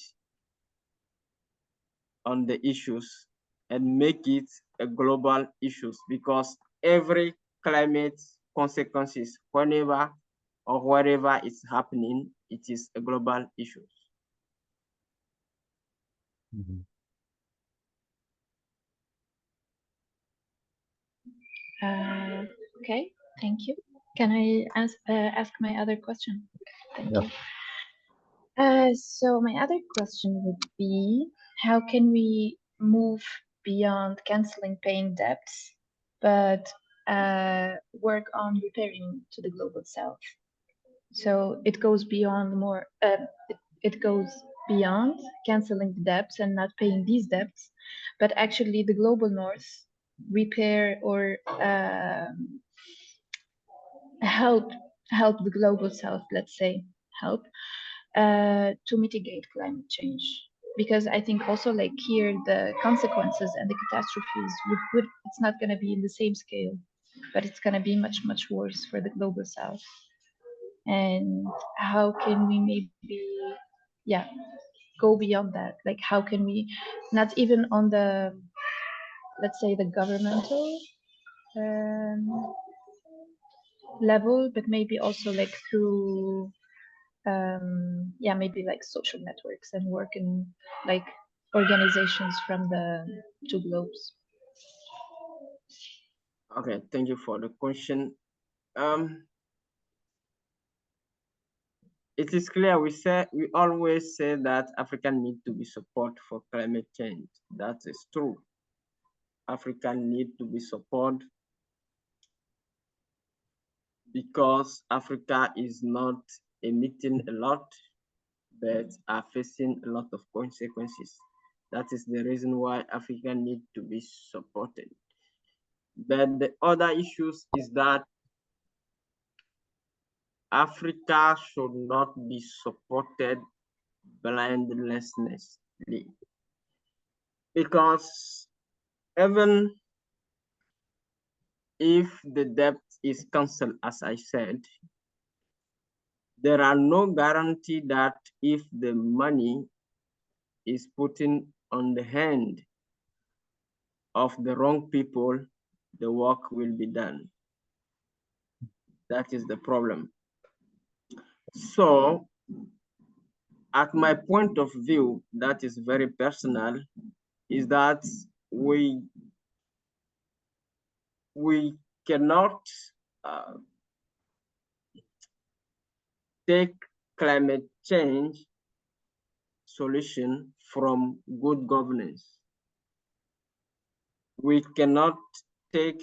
on the issues and make it a global issue, because every climate consequences, whenever or wherever it's happening, it is a global issue. Mhm. Okay, thank you. Can I ask my other question? Thank Yeah. you. So my other question would be, how can we move beyond canceling paying debts, but work on repairing to the global south. So it goes beyond more, it goes beyond canceling the debts and not paying these debts, but actually the global north repair or help the global south, let's say, help to mitigate climate change. Because I think also like here the consequences and the catastrophes would it's not going to be in the same scale, but it's going to be much worse for the global south. And how can we maybe go beyond that? Like how can we, not even on the, let's say, the governmental level, but maybe also like through maybe like social networks and work in like organizations from the two globes. Okay, thank you for the question. It is clear we always say that Africa need to be support for climate change. That is true. Africa need to be support because Africa is not emitting a lot, but are facing a lot of consequences. That is the reason why Africa need to be supported. But the other issues is that Africa should not be supported blindlessly, because even if the debt is cancelled, as I said, there are no guarantee that if the money is put in on the hand of the wrong people, the work will be done. That is the problem. So, at my point of view, that is very personal, is that we cannot take climate change solution from good governance. We cannot take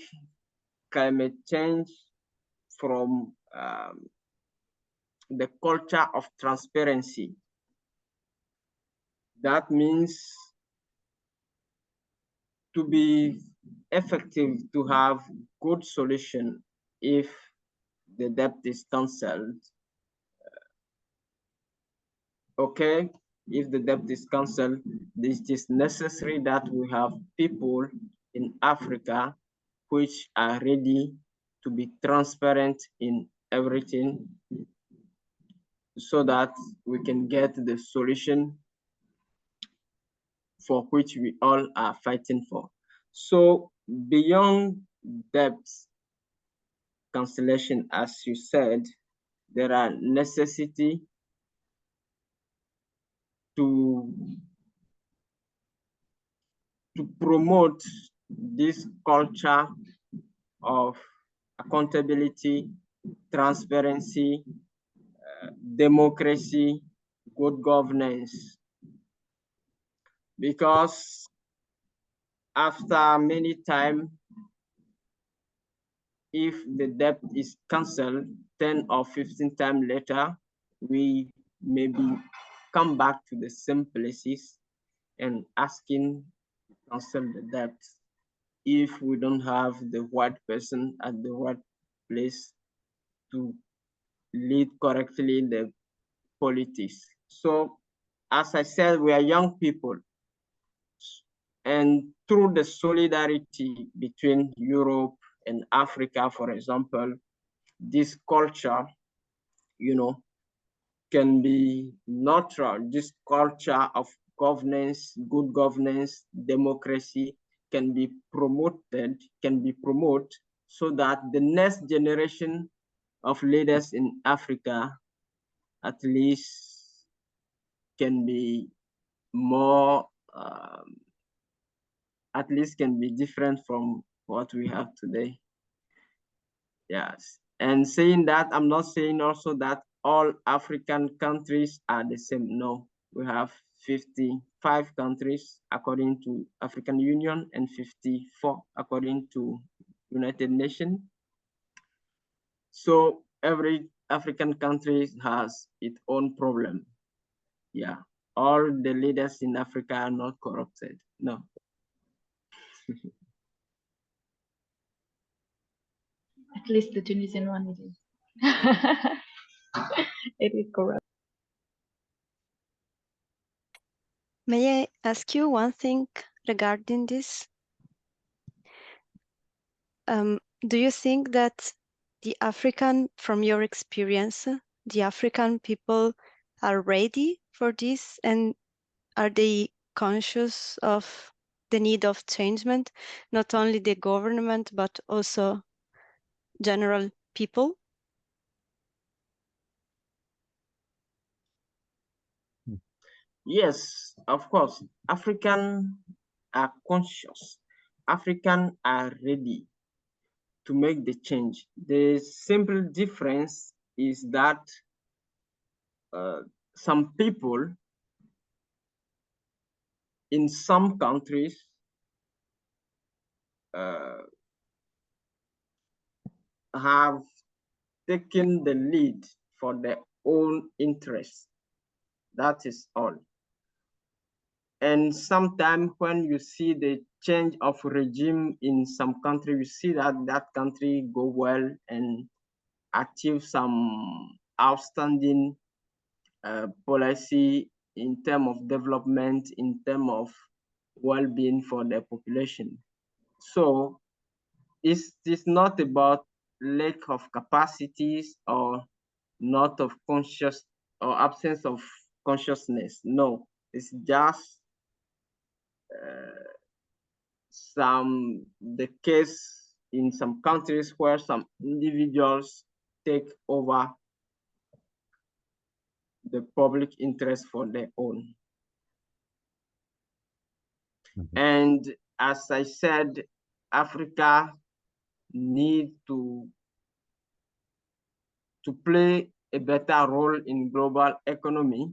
climate change from the culture of transparency. That means to be effective, to have good solution if the debt is cancelled. Okay, if the debt is cancelled, it is necessary that we have people in Africa which are ready to be transparent in everything, so that we can get the solution for which we all are fighting for. So beyond debt cancellation, as you said, there are necessity to promote this culture of accountability, transparency, democracy, good governance. Because after many time, if the debt is cancelled 10 or 15 times later, we maybe come back to the same places and asking to cancel the debt if we don't have the right person at the right place to lead correctly the politics. So, as I said, we are young people, and through the solidarity between Europe and Africa, for example, this culture, can be nurtured. This culture of governance, good governance, democracy can be promoted, so that the next generation of leaders in Africa at least can be more, at least can be different from what we have today. Yes, and saying that, I'm not saying also that all African countries are the same. No, we have 55 countries according to African Union and 54 according to United Nations. So every African country has its own problem. Yeah, all the leaders in Africa are not corrupted. No. At least the Tunisian one it is. It is corrupt. May I ask you one thing regarding this? Do you think that the African, from your experience, the African people are ready for this, and are they conscious of the need of changement, not only the government, but also general people? Yes, of course. African are conscious. African are ready to make the change. The simple difference is that some people in some countries have taken the lead for their own interests. That is all. And sometimes when you see the change of regime in some country, you see that that country go well and achieve some outstanding policy in terms of development, in terms of well-being for the population. So it's not about lack of capacities or not of conscious or absence of consciousness. No, it's just the case in some countries where some individuals take over the public interest for their own. And as I said, Africa need to play a better role in global economy,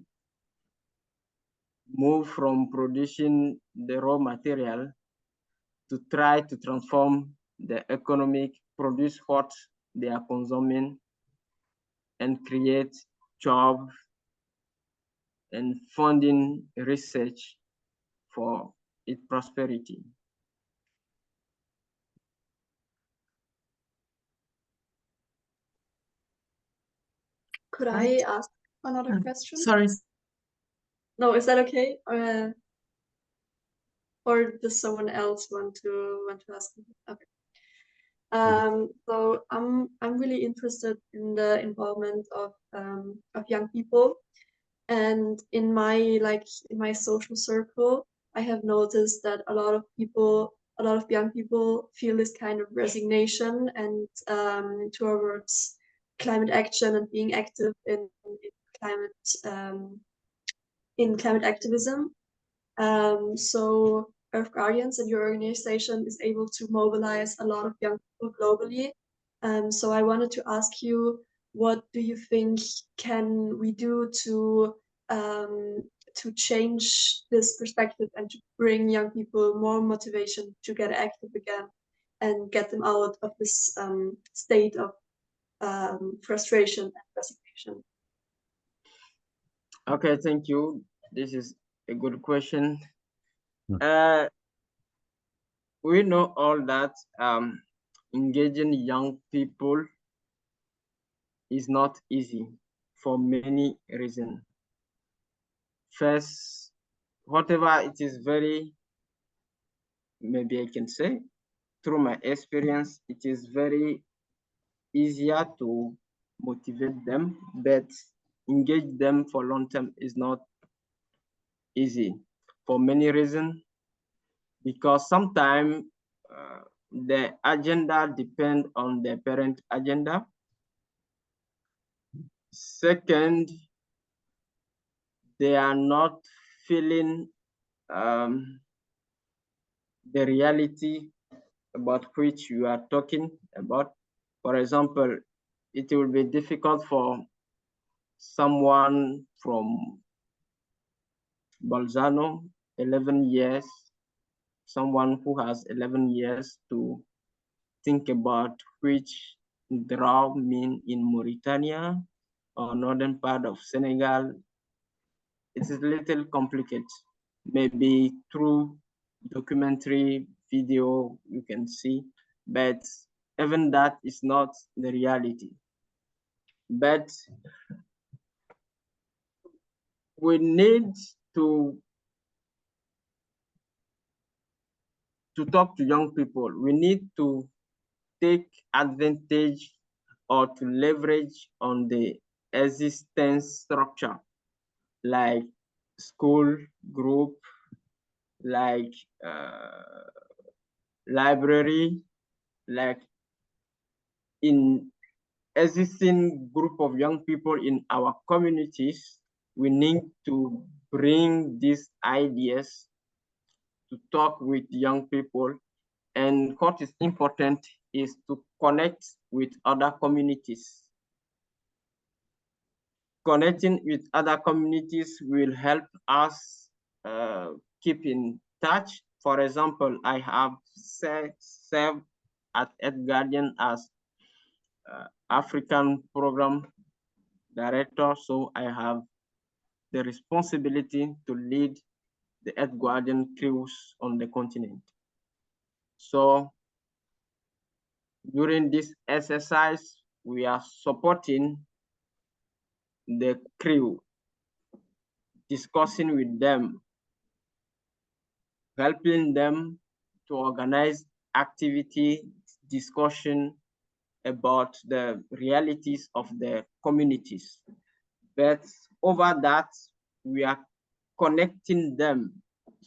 move from producing the raw material to try to transform the economic, produce what they are consuming, and create jobs and funding research for its prosperity. Could Right. I ask another question? Sorry. No, is that okay? Or does someone else want to ask? Okay. So I'm really interested in the involvement of young people, and in my social circle, I have noticed that a lot of young people feel this kind of resignation and towards climate action and being active in climate activism. So Earth Guardians and your organization is able to mobilize a lot of young people globally. So I wanted to ask you, what do you think can we do to change this perspective and to bring young people more motivation to get active again and get them out of this state of frustration and resignation? Okay, thank you. This is a good question. We know all that engaging young people is not easy for many reasons. First, whatever it is maybe I can say, through my experience, it is very easier to motivate them, but engage them for long term is not easy for many reasons, because sometimes the agenda depends on the parent agenda. Second, they are not feeling the reality about which you are talking about. For example, it will be difficult for someone from Bolzano, 11 years, someone who has 11 years to think about which drought mean in Mauritania or northern part of Senegal. It's a little complicated. Maybe through documentary video you can see, but even that is not the reality. But we need to talk to young people. We need to take advantage or to leverage on the existence structure, like school group, like library, like in existing group of young people in our communities. We need to bring these ideas to talk with young people. And what is important is to connect with other communities. Connecting with other communities will help us keep in touch. For example, I have served at Earth Guardian as African program director, so I have the responsibility to lead the Earth Guardian crews on the continent. So during this exercise, we are supporting the crew, discussing with them, helping them to organize activity, discussion about the realities of the communities. But over that, we are connecting them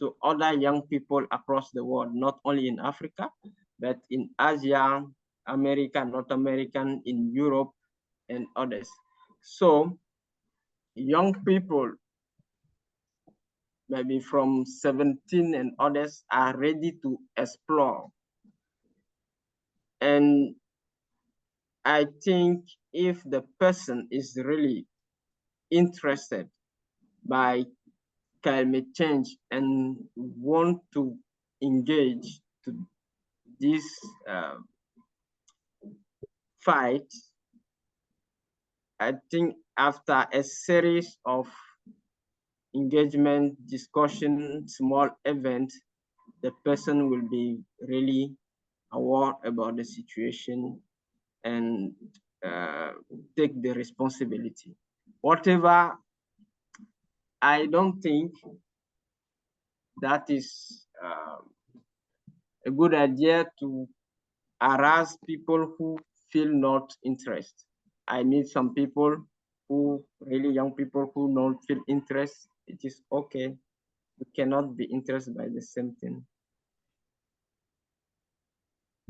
to other young people across the world, not only in Africa, but in Asia, America, North American, in Europe, and others. So young people, maybe from 17 and others, are ready to explore. And I think if the person is really interested by climate change and want to engage to this fight, I think after a series of engagement, discussion, small event, the person will be really aware about the situation and take the responsibility. Whatever, I don't think that is a good idea to harass people who feel not interested. I meet some people who, really young people who don't feel interest. It is okay. We cannot be interested by the same thing.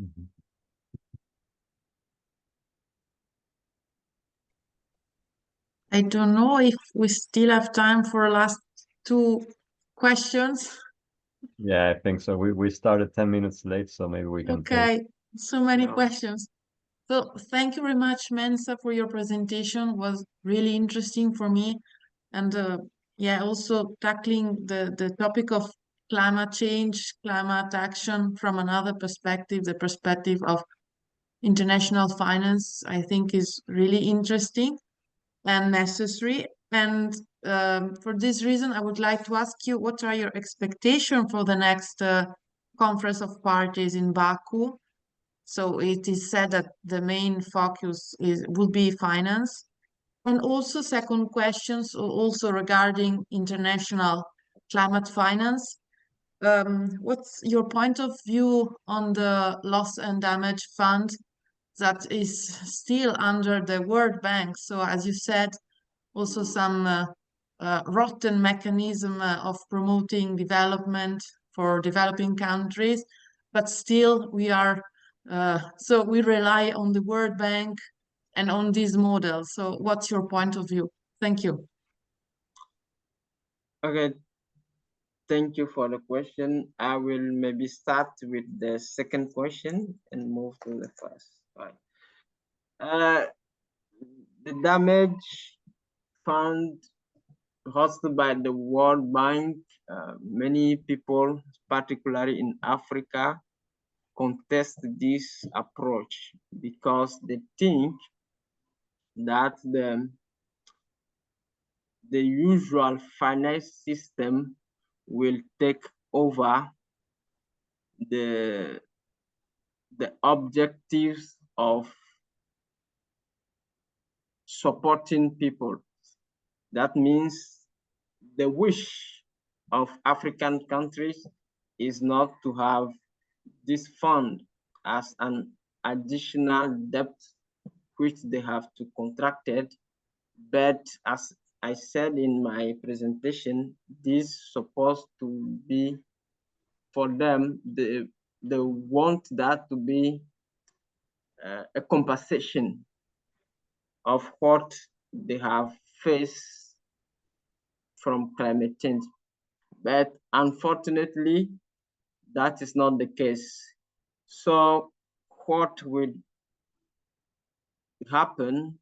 Mm-hmm. I don't know if we still have time for last two questions. Yeah, I think so. We started 10 minutes late, so maybe we can take. Okay, so many Yeah. questions. So thank you very much, Mensa, for your presentation. It was really interesting for me. And yeah, also tackling the topic of climate change, climate action from another perspective, the perspective of international finance, I think is really interesting and necessary. And for this reason, I would like to ask you, what are your expectations for the next Conference of Parties in Baku? So it is said that the main focus will be finance. And also second questions, also regarding international climate finance. What's your point of view on the loss and damage fund that is still under the World Bank? So as you said, also some rotten mechanism of promoting development for developing countries, but still we are, so we rely on the World Bank and on this model. So what's your point of view? Thank you. Okay, thank you for the question. I will maybe start with the second question and move to the first. Right. The damage fund hosted by the World Bank. Many people, particularly in Africa, contest this approach because they think that the usual finance system will take over the objectives of supporting people. That means the wish of African countries is not to have this fund as an additional debt which they have to contracted, but as I said in my presentation, this is supposed to be for them, they want that to be a compensation of what they have faced from climate change. But unfortunately, that is not the case. So what will happen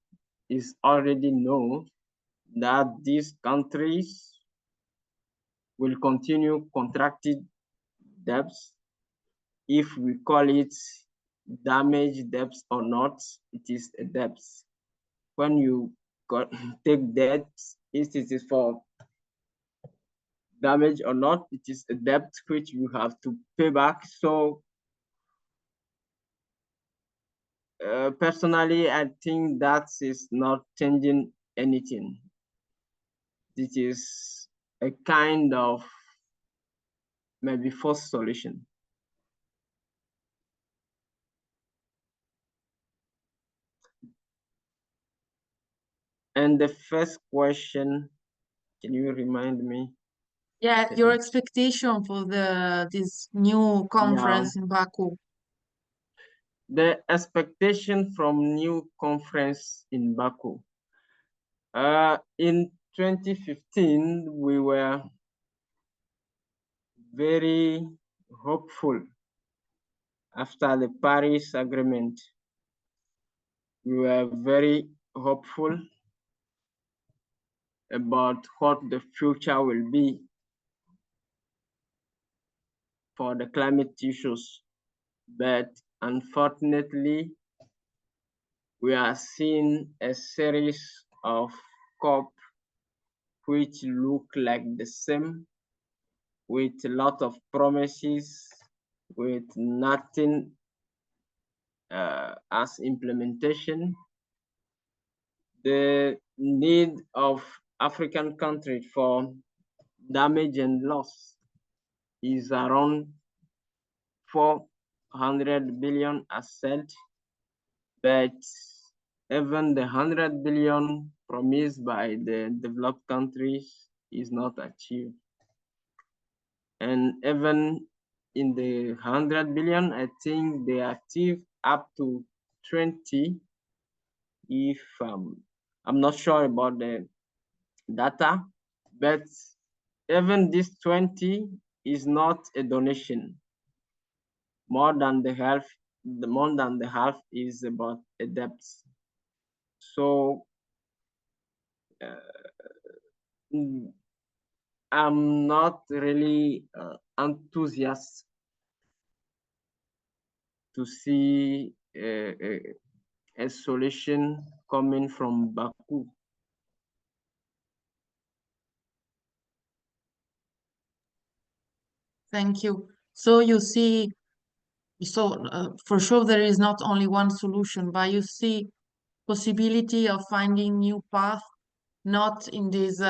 is already known that these countries will continue contracted debts. If we call it damage debts or not, it is a debt. When you take debts, if it is for damage or not, it is a debt which you have to pay back. So personally, I think that is not changing anything. It is a kind of maybe forced solution. And the first question, can you remind me? Yeah, your expectation for this new conference in Baku. The expectation from new conference in Baku. In 2015, we were very hopeful after the Paris Agreement. We were very hopeful about what the future will be for the climate issues. But unfortunately, we are seeing a series of COP which look like the same, with a lot of promises, with nothing as implementation. The need of African countries for damage and loss is around 400 billion as said, but even the 100 billion promised by the developed countries is not achieved. And even in the 100 billion, I think they achieve up to 20. If I'm not sure about the data, but even this 20 is not a donation. More than the half is about a debt. So I'm not really enthusiastic to see a solution coming from Baku. Thank you. So you see, for sure there is not only one solution, but you see possibility of finding new path, not in these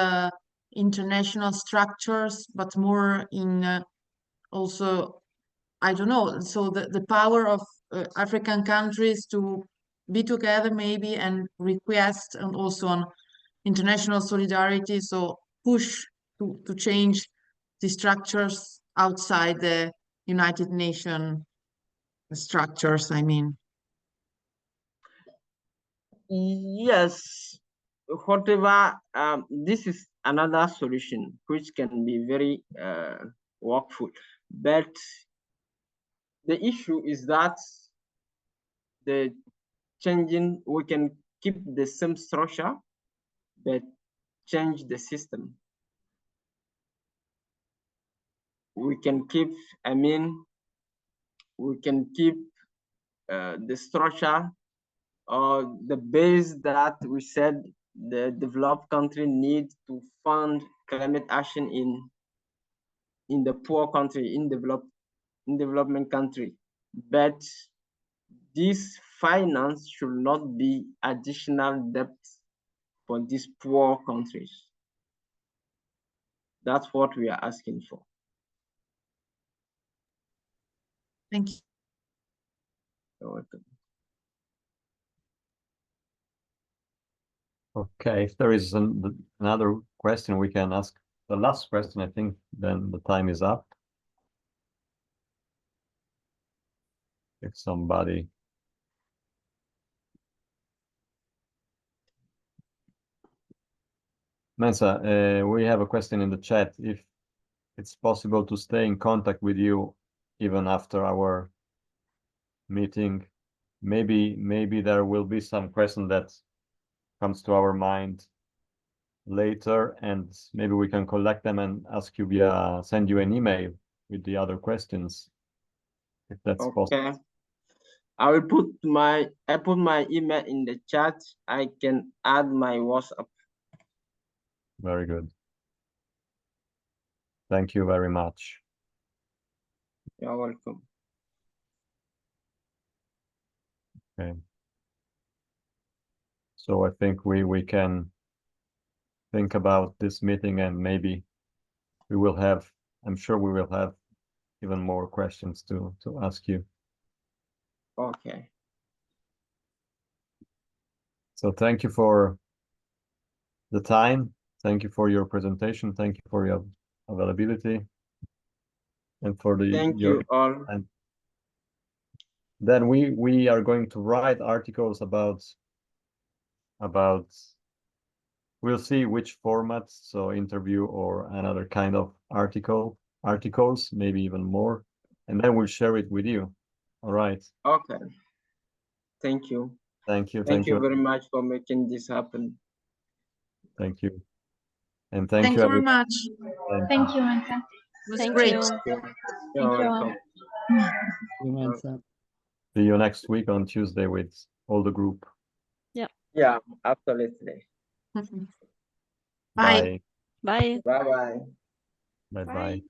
international structures, but more in also, I don't know, so the power of African countries to be together maybe and request and also on international solidarity, so push to change the structures outside the United Nations structures, I mean. Yes, whatever, this is another solution which can be very workful, but the issue is that the changing, we can keep the same structure, but change the system. we can keep, I mean, we can keep the structure or the base that we said the developed country need to fund climate action in the poor country, in development country. But this finance should not be additional debt for these poor countries. That's what we are asking for. Thank you. You're welcome. Okay, if there is another question, we can ask the last question, I think, then the time is up. If somebody. Mensa, we have a question in the chat. If it's possible to stay in contact with you even after our meeting, maybe there will be some question that comes to our mind later, and maybe we can collect them and ask you via send you an email with the other questions, if that's possible. I will put my email in the chat. I can add my WhatsApp. Very good. Thank you very much. You're welcome. Okay. So I think we can think about this meeting, and maybe we will have, I'm sure we will have even more questions to ask you. Okay. So thank you for the time. Thank you for your presentation. Thank you for your availability and for the Thank you all. And then we are going to write articles about we'll see which format, so interview or another kind of articles, maybe even more, and then we'll share it with you. All right. Okay. Thank you. Thank you. Thank you very much for making this happen. Thank you. And Thank you very much. Thank you, Mensa. It was Thank great. you. You're Thank you all. welcome. See you next week on Tuesday with all the group. Yeah, absolutely. Bye. Bye. Bye-bye. Bye-bye.